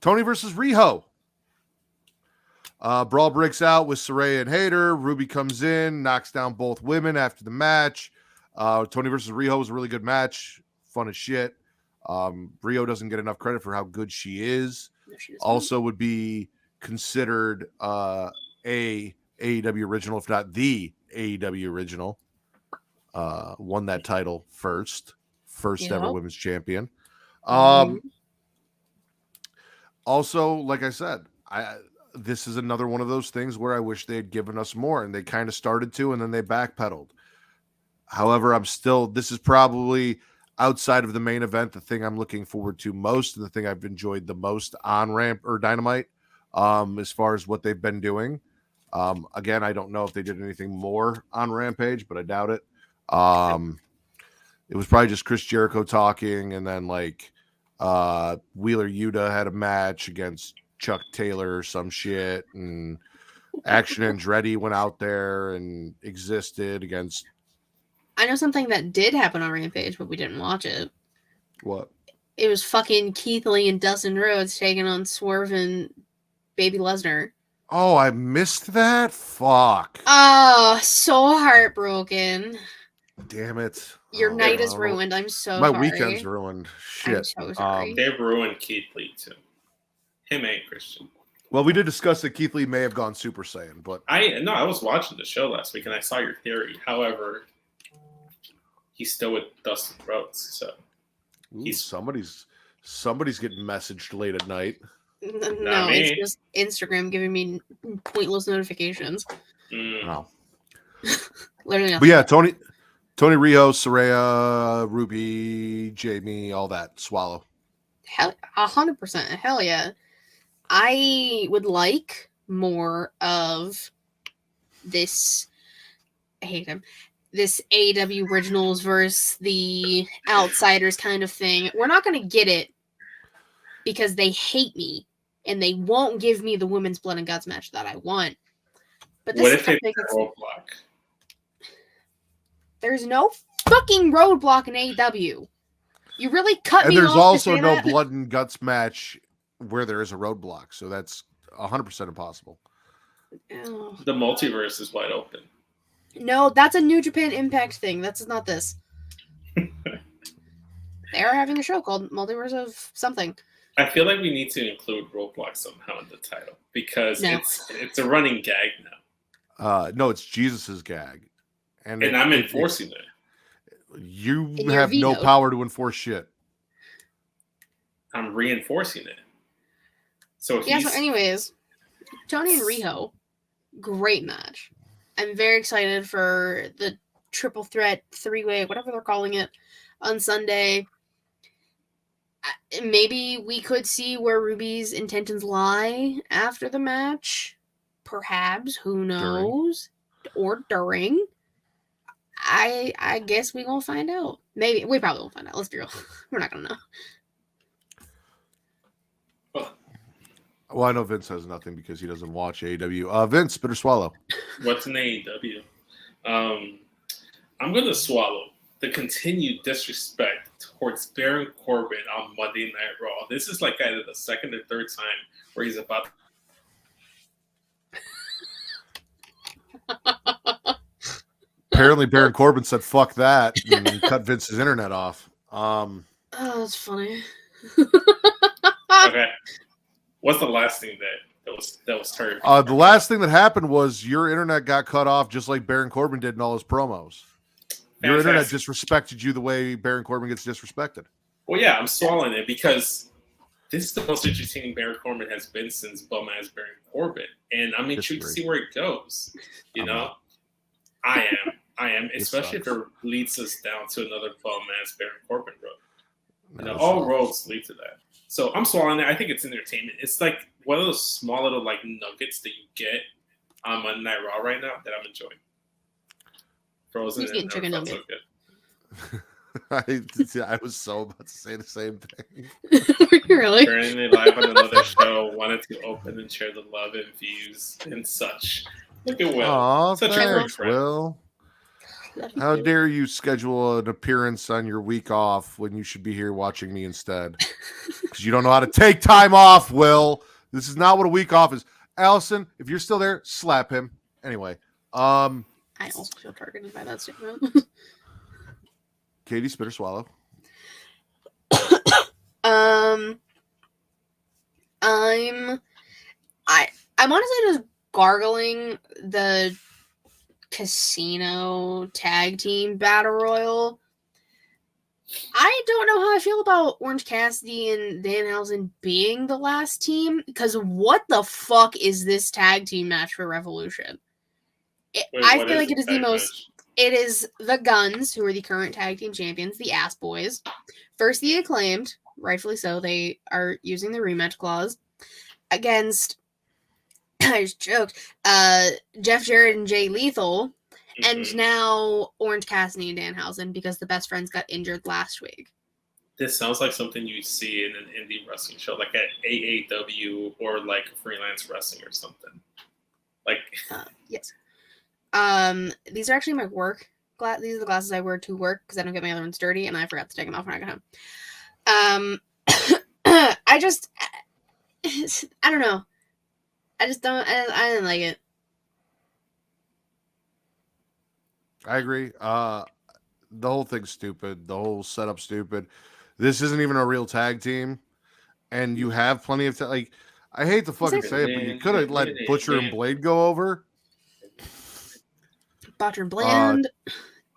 Tony versus Riho. Brawl breaks out with Saraya and Hayter. Ruby comes in, knocks down both women after the match. Tony versus Riho was a really good match, fun as shit. Riho doesn't get enough credit for how good she is. No, she doesn't. Also, would be considered a AEW original, if not the AEW original. Won that title first ever women's champion. Also, like I said, this is another one of those things where I wish they had given us more, and they kind of started to, and then they backpedaled. However, this is probably outside of the main event, the thing I'm looking forward to most, and the thing I've enjoyed the most on Ramp or Dynamite, as far as what they've been doing. Again, I don't know if they did anything more on Rampage, but I doubt it. It was probably just Chris Jericho talking, and then like Wheeler Yuta had a match against Chuck Taylor or some shit, and Action Andretti went out there and existed against. I know something that did happen on Rampage, but we didn't watch it. What? It was fucking Keith Lee and Dustin Rhodes taking on Swerve and Baby Lesnar. Oh, I missed that? Fuck. Oh, so heartbroken. Damn it. Your night is ruined. I'm so My sorry. weekend's ruined. Shit. I'm so sorry. They ruined Keith Lee too. Him and Christian. Well, we did discuss that Keith Lee may have gone Super Saiyan, but I was watching the show last week and I saw your theory. However, he's still with Dustin Rhodes, so somebody's getting messaged late at night. No, it's just Instagram giving me pointless notifications. Oh. Literally. But yeah, Tony Riho, Saraya, Ruby, Jamie, all that. Swallow. 100%. Hell yeah. I would like more of this. I hate him. This AEW Originals versus the Outsiders kind of thing. We're not going to get it because they hate me and they won't give me the women's blood and guts match that I want. But this what if they roadblock? There's no fucking roadblock in AEW. You really cut and me off. And there's also no that? blood and guts match where there is a roadblock, so that's 100% impossible. Oh. The multiverse is wide open. No, that's a New Japan Impact thing. That's not this. They are having a show called Multiverse of something. I feel like we need to include roadblock somehow in the title because it's a running gag now. No, it's Jesus's gag, and I'm enforcing it. You have no power to enforce shit. I'm reinforcing it. So anyways, Tony and Riho, great match. I'm very excited for the triple threat, three-way, whatever they're calling it, on Sunday. Maybe we could see where Ruby's intentions lie after the match. Perhaps, who knows? Or during. I guess we gonna find out. Maybe we probably won't find out. Let's be real. We're not gonna know. Well, I know Vince has nothing because he doesn't watch AEW. Vince, bitter swallow. What's in AEW? I'm gonna swallow the continued disrespect towards Baron Corbin on Monday Night Raw. This is like either the second or third time where he's about. Apparently, Baron Corbin said "fuck that" and cut Vince's internet off. Oh, that's funny. Okay, what's the last thing that was heard? The last thing that happened was your internet got cut off, just like Baron Corbin did in all his promos. Your internet disrespected you the way Baron Corbin gets disrespected. Well, yeah, I'm swallowing it because this is the most entertaining Baron Corbin has been since bum ass Baron Corbin, and I'm intrigued to see where it goes. You know, I am, especially if it leads us down to another bum ass Baron Corbin road. You know, all roads lead to that. So I'm swallowing it. I think it's entertainment. It's like one of those small little like nuggets that you get on Monday Night Raw right now that I'm enjoying. Frozen and chicken never nugget. felt so good. I was so about to say the same thing. Really? Currently live on another show. Wanted to open and share the love and views and such. Look at Will. Aw, Such a thanks, great friend. Will. How dare you schedule an appearance on your week off when you should be here watching me instead? Because you don't know how to take time off, Will. This is not what a week off is. Allison, if you're still there, slap him. Anyway, I also feel targeted by that statement. Katie, spit or swallow. I'm honestly just gargling the casino tag team battle royal. I don't know how I feel about Orange Cassidy and Danhausen being the last team, because what the fuck is this tag team match for Revolution? I feel like it is the most. It is the Guns, who are the current tag team champions, the Ass Boys. First, the Acclaimed, rightfully so. They are using the rematch clause against. I just joked. Jeff Jarrett and Jay Lethal, and now Orange Cassidy and Danhausen, because the best friends got injured last week. This sounds like something you see in an indie wrestling show, like at AAW or like freelance wrestling or something. Like yes. These are actually my work glass. These are the glasses I wear to work because I don't get my other ones dirty, and I forgot to take them off when I got home. I don't know. I didn't like it. I agree. The whole thing's stupid. The whole setup's stupid. This isn't even a real tag team, and you have plenty of like. I hate to fucking say it, but you could have let Butcher and Blade go over. Butcher and Bland,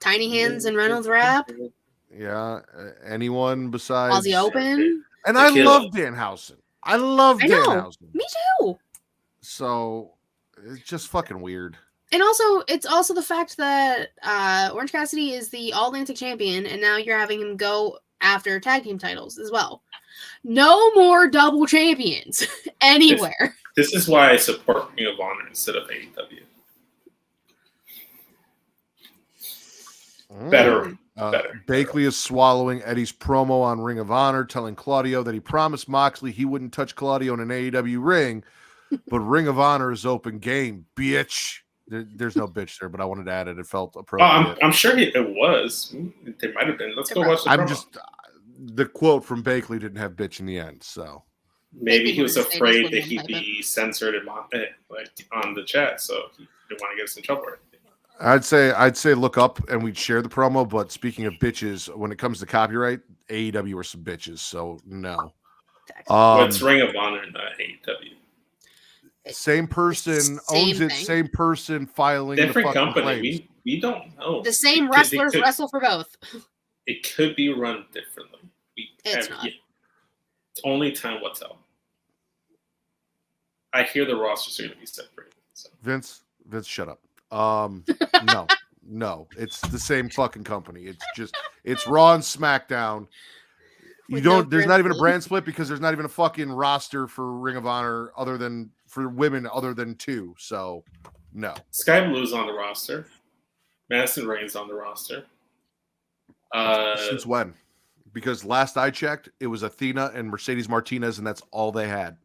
Tiny Hands and Reynolds Rap. Yeah, anyone besides Aussie Open. And I love Danhausen. I love Danhausen. Me too. So it's just fucking weird. And also, it's also the fact that Orange Cassidy is the All-Atlantic champion, and now you're having him go after tag team titles as well. No more double champions anywhere. This is why I support Ring of Honor instead of AEW. Better. Bakley is swallowing Eddie's promo on Ring of Honor, telling Claudio that he promised Moxley he wouldn't touch Claudio in an AEW ring, but Ring of Honor is open game, bitch. There's no bitch there, but I wanted to add it. It felt appropriate. I'm sure it was. There might have been. Let's go watch the promo. The quote from Bakley didn't have bitch in the end, so maybe he was afraid that he'd be censored on the chat, so he didn't want to get us in trouble. I'd say look up and we'd share the promo. But speaking of bitches, when it comes to copyright, AEW are some bitches. So no. It's Ring of Honor, not AEW. Same person owns it. Same person filing different the fucking company. claims. We don't know. The same wrestlers wrestle for both. It could be run differently. It's not. Only time will tell. I hear the rosters are going to be separated. So. Vince, shut up. No, it's the same fucking company. It's Raw and SmackDown. There's not even a brand split because there's not even a fucking roster for Ring of Honor for women other than two. So no. Sky Blue's on the roster. Madison Rain's on the roster. Since when? Because last I checked, it was Athena and Mercedes Martinez, and that's all they had.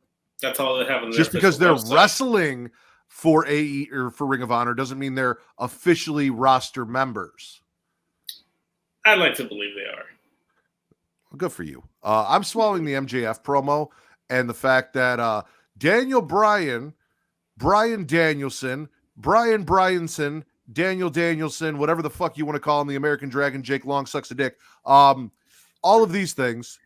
That's all they have on their just because they're website. Wrestling for AE or for Ring of Honor doesn't mean they're officially roster members. I'd like to believe they are. Well, good for you. I'm swallowing the MJF promo and the fact that Daniel Bryan Danielson, Brian Bryanson, Daniel Danielson, whatever the fuck you want to call him, the American Dragon, Jake Long sucks a dick. All of these things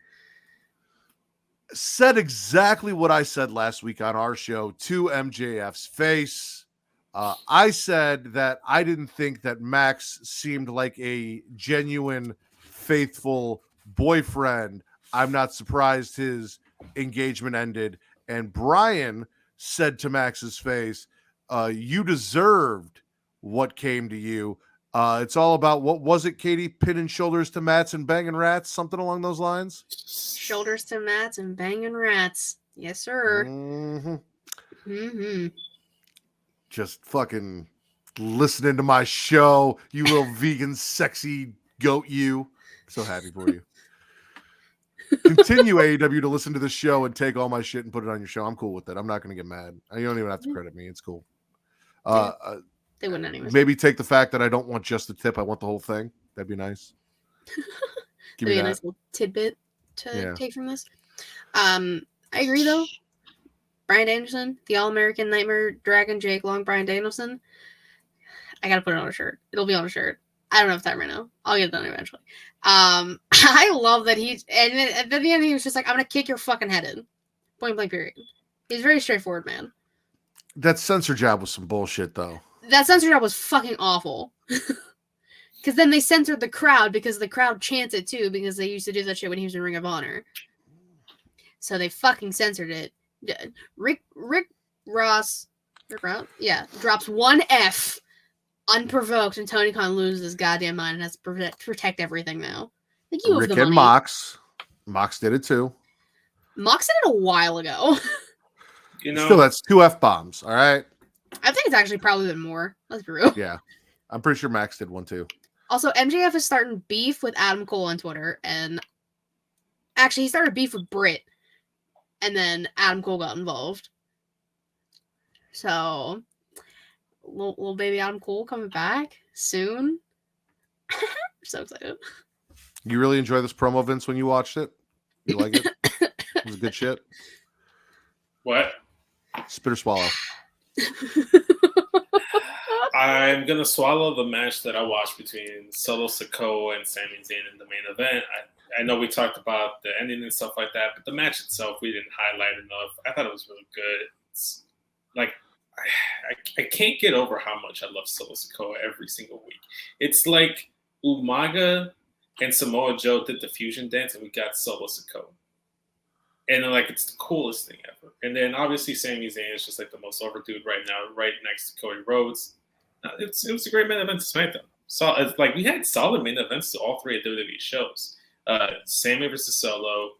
said exactly what I said last week on our show to MJF's face. I said that I didn't think that Max seemed like a genuine, faithful boyfriend. I'm not surprised his engagement ended, and Brian said to Max's face, you deserved what came to you. It's all about, what was it, Katie? Pinning shoulders to mats and banging rats, something along those lines. Shoulders to mats and banging rats. Yes, sir. Just fucking listening to my show, you little vegan sexy goat. You, so happy for you. Continue AEW to listen to this show and take all my shit and put it on your show. I'm cool with it. I'm not going to get mad. You don't even have to credit me. It's cool. They wouldn't anyway. Maybe take the fact that I don't want just the tip. I want the whole thing. That'd be nice. Give me a nice little tidbit to take from this. I agree, though. Bryan Danielson, the All-American Nightmare Dragon Jake Long, Bryan Danielson. I got to put it on a shirt. It'll be on a shirt. I don't have time right now. I'll get it done eventually. I love that and at the end he was just like, I'm going to kick your fucking head in. Point blank period. He's a very straightforward man. That censor job was some bullshit, though. That censor job was fucking awful. Because then they censored the crowd because the crowd chants it too, because they used to do that shit when he was in Ring of Honor. So they fucking censored it. Rick Ross, drops one F unprovoked, and Tony Khan loses his goddamn mind and has to protect everything now. Like, you Rick and Mox did it too. Mox did it a while ago. Still, that's 2 F-bombs, all right? I think it's actually probably been more. Let's be real. Yeah. I'm pretty sure Max did one too. Also, MJF is starting beef with Adam Cole on Twitter, and actually he started beef with Britt, and then Adam Cole got involved. So, little baby Adam Cole coming back soon. I'm so excited. You really enjoy this promo, Vince, when you watched it? You like it? It was good shit? What? Spit or swallow? I'm going to swallow the match that I watched between Solo Sikoa and Sami Zayn in the main event. I know we talked about the ending and stuff like that, but the match itself, we didn't highlight enough. I thought it was really good. It's like, I can't get over how much I love Solo Sikoa every single week. It's like Umaga and Samoa Joe did the fusion dance, and we got Solo Sikoa. And then, like, it's the coolest thing ever. And then, obviously, Sami Zayn is just, like, the most over dude right now, right next to Cody Rhodes. It was a great main event to SmackDown. So, it's like, we had solid main events to all 3 of WWE shows. Sami versus Solo,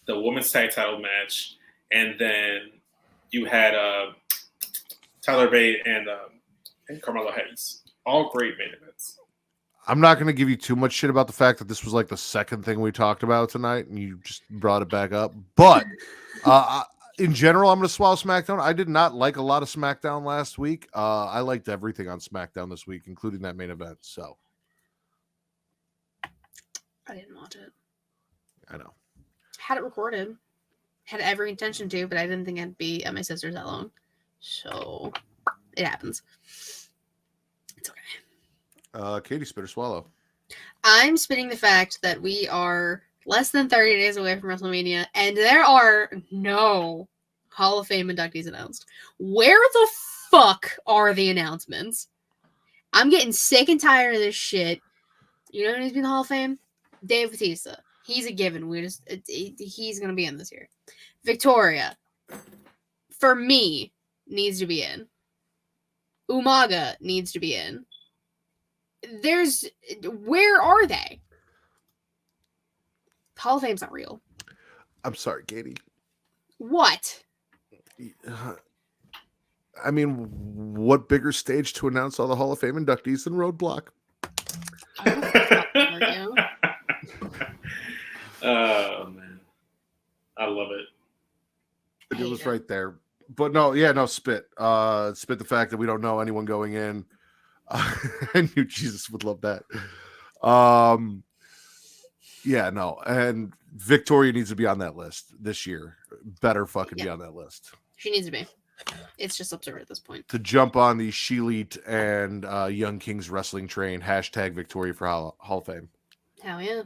the women's tag title match, and then you had Tyler Bate and Carmelo Hayes. All great main events. I'm not going to give you too much shit about the fact that this was like the second thing we talked about tonight, and you just brought it back up. But in general, I'm going to swallow SmackDown. I did not like a lot of SmackDown last week. I liked everything on SmackDown this week, including that main event. So I didn't watch it. I know. Had it recorded. Had every intention to, but I didn't think I'd be at my sister's that long. So it happens. It's okay. Katie, spit or swallow? I'm spitting the fact that we are less than 30 days away from WrestleMania, and there are no Hall of Fame inductees announced. Where the fuck are the announcements? I'm getting sick and tired of this shit. You know who's been in the Hall of Fame? Dave Bautista. He's a given. He's going to be in this year. Victoria, for me, needs to be in. Umaga needs to be in. Where are they? Hall of Fame's not real. I'm sorry, Katie. What? I mean, what bigger stage to announce all the Hall of Fame inductees than Roadblock? Oh, man. I love it. It was right there. But spit. Spit the fact that we don't know anyone going in. I knew Jesus would love that. And Victoria needs to be on that list this year. Better fucking be on that list. She needs to be. It's just absurd at this point. To jump on the She-Elite and Young Kings wrestling train, # Victoria for Hall of Fame. Hell yeah.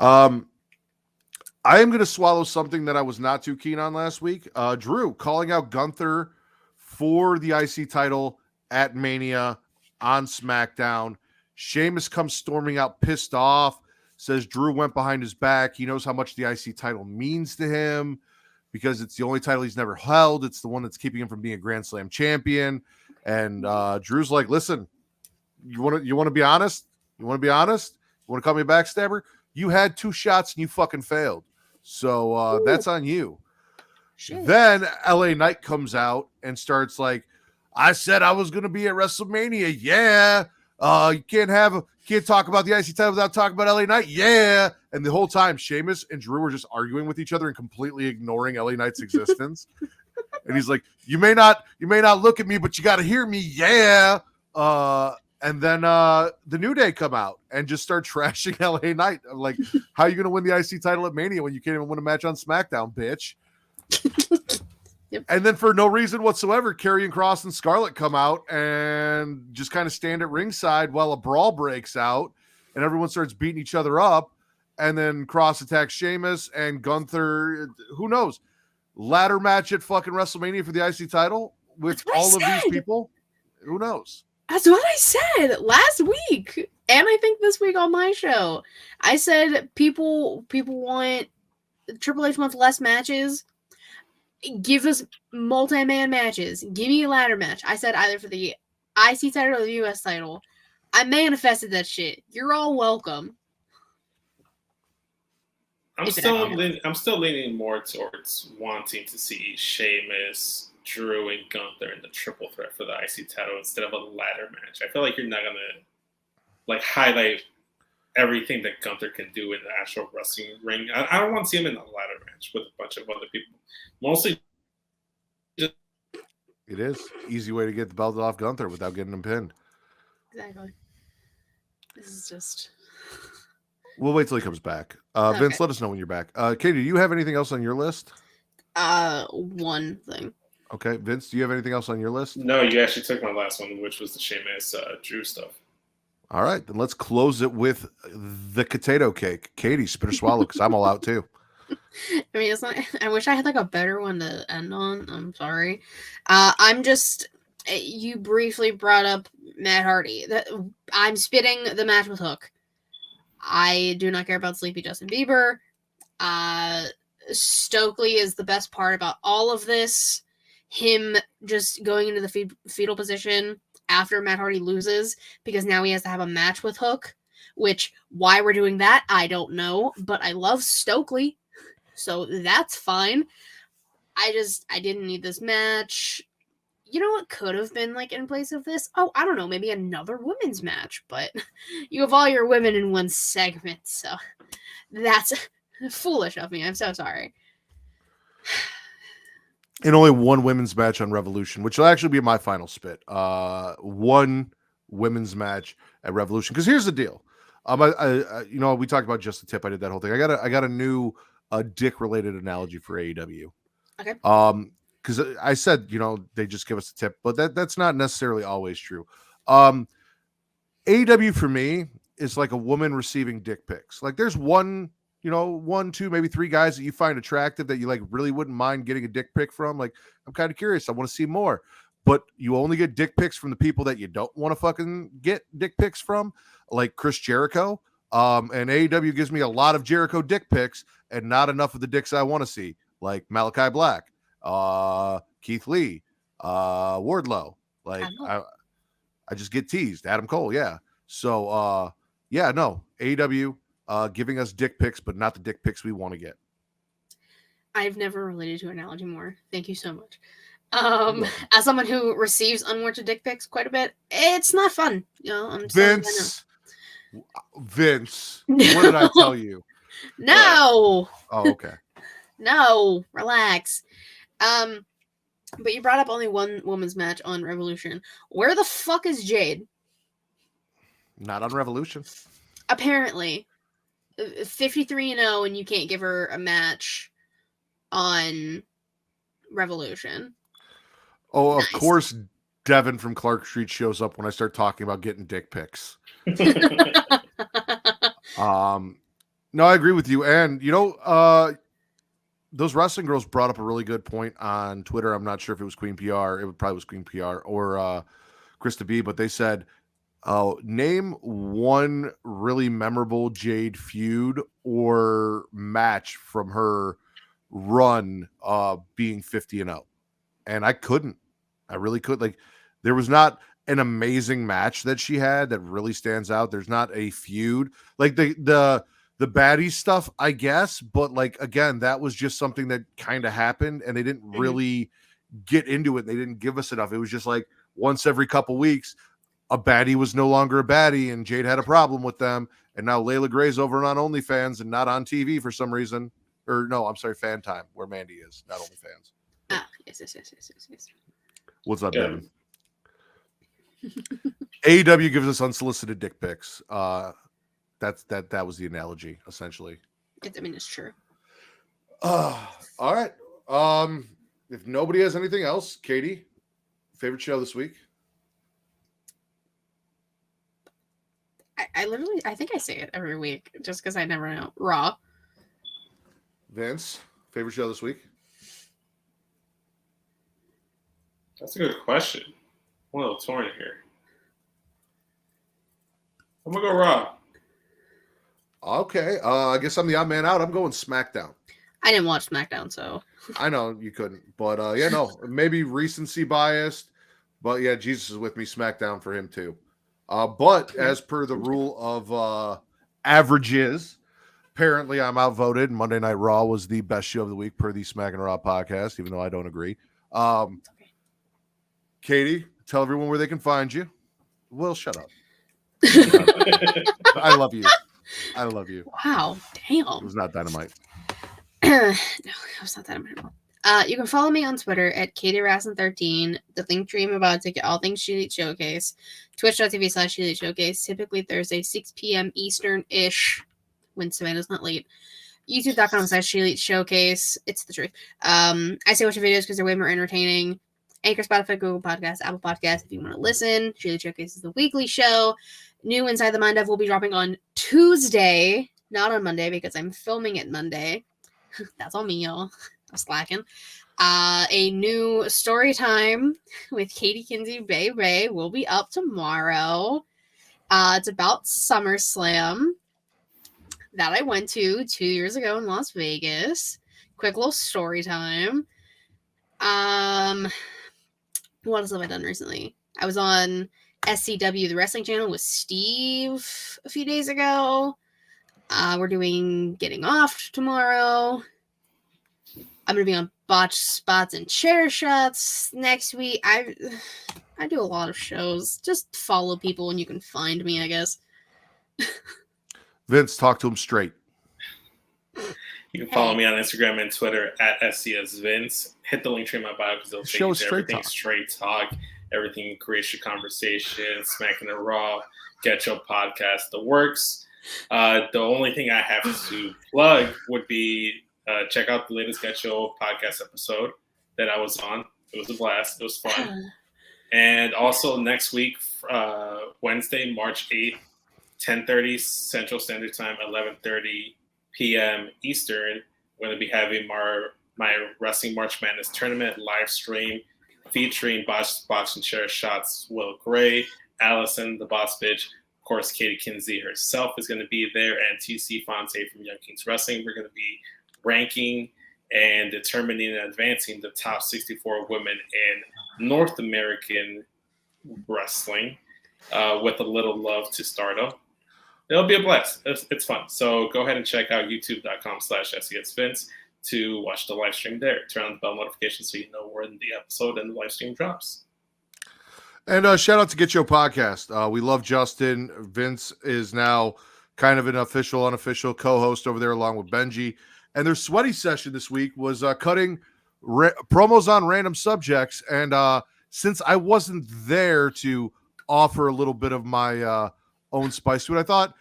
I am going to swallow something that I was not too keen on last week. Drew calling out Gunther for the IC title at Mania on SmackDown. Sheamus comes storming out pissed off, says Drew went behind his back. He knows how much the IC title means to him because it's the only title he's never held. It's the one that's keeping him from being a Grand Slam champion. And Drew's like, listen, you want to be honest? You want to be honest? You want to call me a backstabber? You had 2 shots and you fucking failed. So that's on you. Shit. Then LA Knight comes out and starts like, I said I was going to be at WrestleMania. Yeah. You can't talk about the IC title without talking about LA Knight. Yeah. And the whole time, Sheamus and Drew were just arguing with each other and completely ignoring LA Knight's existence. And he's like, you may not look at me, but you got to hear me. Yeah. And then the New Day come out and just start trashing LA Knight. I'm like, how are you going to win the IC title at Mania when you can't even win a match on SmackDown, bitch? Yep. And then for no reason whatsoever, Karrion Kross and Scarlett come out and just kind of stand at ringside while a brawl breaks out and everyone starts beating each other up. And then Kross attacks Sheamus and Gunther. Who knows? Ladder match at fucking WrestleMania for the IC title with all of these people. Who knows? That's what I said last week. And I think this week on my show. I said people want Triple H wants less matches. Give us multi-man matches. Give me a ladder match. I said either for the IC title or the US title. I manifested that shit. You're all welcome. I'm still leaning more towards wanting to see Sheamus, Drew, and Gunther in the triple threat for the IC title instead of a ladder match. I feel like you're not gonna highlight everything that Gunther can do in the actual wrestling ring. I don't want to see him in a ladder match with a bunch of other people. Mostly just... It is. Easy way to get the belt off Gunther without getting him pinned. Exactly. This is just... We'll wait till he comes back. Okay. Vince, let us know when you're back. Katie, do you have anything else on your list? One thing. Okay. Vince, do you have anything else on your list? No, you actually took my last one, which was the Sheamus Drew stuff. All right, then let's close it with the potato cake. Katie, spit or swallow, because I'm all out too. I mean, it's not. I wish I had a better one to end on. I'm sorry. You briefly brought up Matt Hardy. I'm spitting the match with Hook. I do not care about Sleepy Justin Bieber. Stokely is the best part about all of this. Him just going into the fetal position after Matt Hardy loses, because now he has to have a match with Hook, which, why we're doing that, I don't know, but I love Stokely, so that's fine. I didn't need this match. You know what could have been in place of this? Oh, I don't know, maybe another women's match, but you have all your women in one segment, so that's foolish of me. I'm so sorry. And only one women's match on Revolution, which will actually be my final spit. One women's match at Revolution. Because here's the deal. We talked about just the tip. I did that whole thing. I got a new dick related analogy for AEW. Okay. Because I said, they just give us a tip, but that's not necessarily always true. AEW for me is like a woman receiving dick pics. There's one, 1, 2, maybe 3 guys that you find attractive that you really wouldn't mind getting a dick pic from. I'm kind of curious. I want to see more, but you only get dick pics from the people that you don't want to fucking get dick pics from, like Chris Jericho. And AEW gives me a lot of Jericho dick pics and not enough of the dicks I want to see, like Malachi Black, Keith Lee, Wardlow. I just get teased. Adam Cole. Yeah. So, AEW, giving us dick pics, but not the dick pics we want to get. I've never related to analogy more. Thank you so much. As someone who receives unwarranted dick pics quite a bit, it's not fun. Vince, what did I tell you? No. Oh, okay. No, relax. But you brought up only one women's match on Revolution. Where the fuck is Jade? Not on Revolution. Apparently. 53-0, and you can't give her a match on Revolution. Oh, of course, Devin from Clark Street shows up when I start talking about getting dick pics. No, I agree with you. And, those wrestling girls brought up a really good point on Twitter. I'm not sure if it was Queen PR. It probably was Queen PR or Krista B, but they said, Name one really memorable Jade feud or match from her run being 50-0. And I couldn't. I really could. Like, there was not an amazing match that she had that really stands out. There's not a feud. Like the baddie stuff, I guess, but like again, that was just something that kind of happened and they didn't really get into it. They didn't give us enough. It was just like once every couple weeks, a baddie was no longer a baddie, and Jade had a problem with them. And now Layla Gray's over on OnlyFans and not on TV for some reason. Or no, I'm sorry, Fan Time, where Mandy is, not OnlyFans. Ah, yes. What's up, Devin? AEW gives us unsolicited dick pics. That was the analogy, essentially. I mean, it's true. All right. If nobody has anything else, Katie, favorite show this week? I think I say it every week just because I never know. Raw. Vince, favorite show this week? That's a good question. I'm a little torn here. I'm gonna go Raw. Okay. I guess I'm the odd man out. I'm going SmackDown. I didn't watch SmackDown, so I know you couldn't, but maybe recency biased, but yeah, Jesus is with me. SmackDown for him too. But as per the rule of averages, apparently I'm outvoted. Monday Night Raw was the best show of the week per the Smackin' Raw podcast, even though I don't agree. Katie, tell everyone where they can find you. Well, shut up. I love you. I love you. Wow, damn. It was not Dynamite. No, it was not Dynamite. You can follow me on Twitter at KatieRaslin13, the link dream about to get all things She Elite Showcase, twitch.tv/She Elite Showcase, typically Thursday, 6 p.m. Eastern-ish, when Savannah's not late. YouTube.com/She Elite Showcase. It's the truth. I say watch your videos because they're way more entertaining. Anchor, Spotify, Google Podcasts, Apple Podcasts, if you want to listen. She Elite Showcase is the weekly show. New Inside the Mind of will be dropping on Tuesday, not on Monday, because I'm filming it Monday. That's on me, y'all. I'm slacking. A new story time with Katie Kinsey Bay Ray will be up tomorrow. It's about SummerSlam that I went to 2 years ago in Las Vegas. Quick little story time. What else have I done recently? I was on SCW, the wrestling channel, with Steve a few days ago. We're doing Getting Off tomorrow. I'm going to be on Botch Spots and Chair Shots next week. I do a lot of shows. Just follow people and you can find me, I guess. Vince, talk to him straight. You can follow me on Instagram and Twitter at SCSVince. Hit the link tree in my bio because it'll take you to everything straight talk, everything creation conversation, Smackin' and Raw, Get Your Podcast, the works. The only thing I have to plug would be check out the latest Get Your Podcast episode that I was on. It was a blast. It was fun. And also next week, Wednesday, March 8th, 10:30 Central Standard Time, 11:30 p.m. Eastern. We're going to be having my Wrestling March Madness tournament live stream featuring Box and Share Shots, Will Gray, Allison, the Boss Bitch, of course, Katie Kinsey herself is going to be there, and TC Fonte from Young Kings Wrestling. We're going to be ranking and determining and advancing the top 64 women in North American wrestling with a little love to stardom. It'll be a blast. It's fun. So go ahead and check out youtube.com/SCSVince to watch the live stream there. Turn on the bell notification so you know when the episode and the live stream drops. And shout out to Get Your Podcast. We love Justin. Vince is now kind of an official, unofficial co-host over there along with Benji. And their sweaty session this week was cutting promos on random subjects. And since I wasn't there to offer a little bit of my own spice to it, I thought,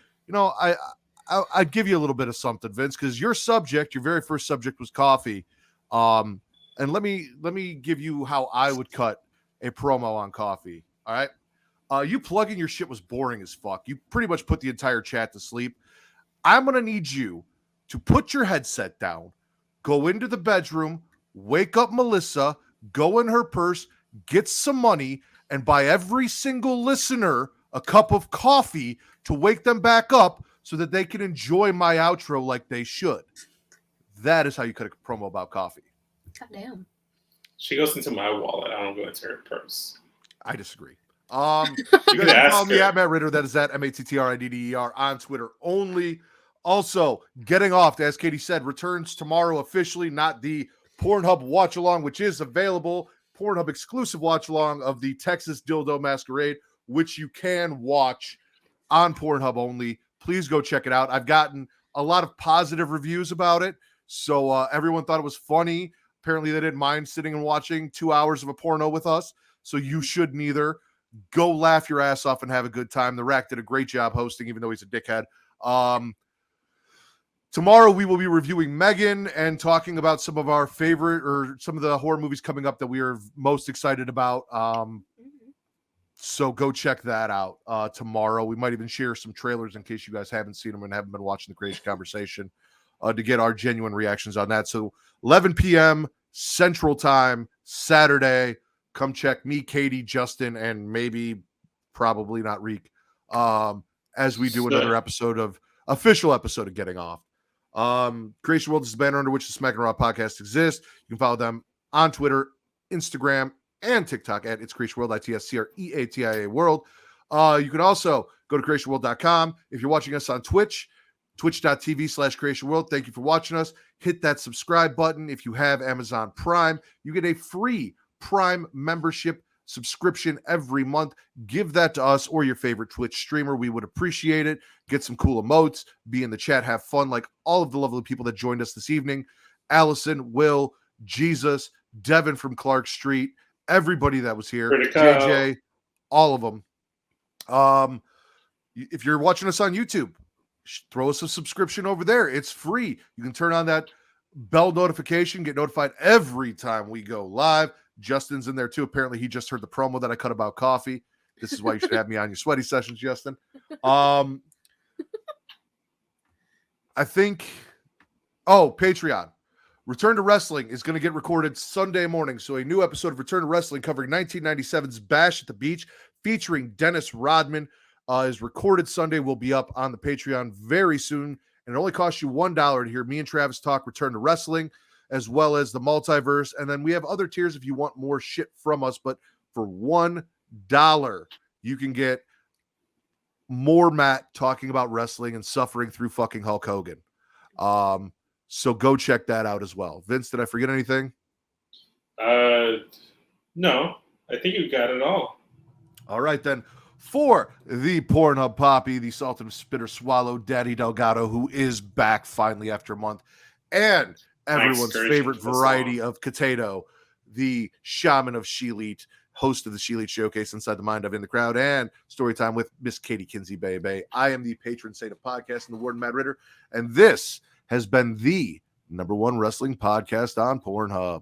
I'd give you a little bit of something, Vince, because your very first subject was coffee. And let me give you how I would cut a promo on coffee. All right. You plugging your shit was boring as fuck. You pretty much put the entire chat to sleep. I'm going to need you to put your headset down, go into the bedroom, wake up Melissa, go in her purse, get some money, and buy every single listener a cup of coffee to wake them back up so that they can enjoy my outro like they should. That is how you cut a promo about coffee. God damn. She goes into my wallet. I don't go into her purse. I disagree. You You guys can can follow ask me her. at Matt Ritter. That is at MATTRIDDER on Twitter only. Also, Getting Off, as Katie said, returns tomorrow officially, not the Pornhub watch along, which is available. Pornhub exclusive watch along of the Texas Dildo Masquerade, which you can watch on Pornhub only. Please go check it out. I've gotten a lot of positive reviews about it. So everyone thought it was funny. Apparently, they didn't mind sitting and watching 2 hours of a porno with us. So you should neither. Go laugh your ass off and have a good time. The Rack did a great job hosting, even though he's a dickhead. Tomorrow we will be reviewing Megan and talking about some of our favorite or some of the horror movies coming up that we are most excited about. So go check that out tomorrow. We might even share some trailers in case you guys haven't seen them and haven't been watching the Crazy Conversation to get our genuine reactions on that. So 11 p.m. Central Time, Saturday. Come check me, Katie, Justin, and probably not Reek, as we do another official episode of Getting Off. Creation World is the banner under which the Smackin' Raw podcast exists. You can follow them on Twitter, Instagram, and TikTok at It's Creation World, ITSCREATIA World. You can also go to creationworld.com. If you're watching us on Twitch, twitch.tv/Creation World. Thank you for watching us. Hit that subscribe button. If you have Amazon Prime, you get a free Prime membership subscription every month. Give that to us or your favorite Twitch streamer. We would appreciate it. Get some cool emotes, be in the chat, have fun like all of the lovely people that joined us this evening. Allison, Will, Jesus, Devin from Clark Street, everybody that was here, JJ, all of them. If you're watching us on YouTube, throw us a subscription over there. It's free. You can turn on that bell notification, get notified every time we go live. Justin's in there too. Apparently he just heard the promo that I cut about coffee. This is why you should have me on your sweaty sessions, Justin. I think Patreon. Return to Wrestling is going to get recorded Sunday morning. So a new episode of Return to Wrestling covering 1997's Bash at the Beach featuring Dennis Rodman is recorded Sunday. Will be up on the Patreon very soon. And it only costs you $1 to hear me and Travis talk Return to Wrestling, as well as the multiverse. And then we have other tiers if you want more shit from us. But for $1, you can get more Matt talking about wrestling and suffering through fucking Hulk Hogan. So go check that out as well. Vince, did I forget anything? No, I think you got it all. All right, then. For the Pornhub Poppy, the Salt and Spitter Swallow, Daddy Delgado, who is back finally after a month, and everyone's favorite variety of potato, the Shaman of Sheelite, host of the Sheelite Showcase Inside the Mind of In the Crowd, and Storytime with Miss Katie Kinsey Bay. I am the patron saint of podcast and the Warden Matt Ritter, and this has been the #1 wrestling podcast on Pornhub.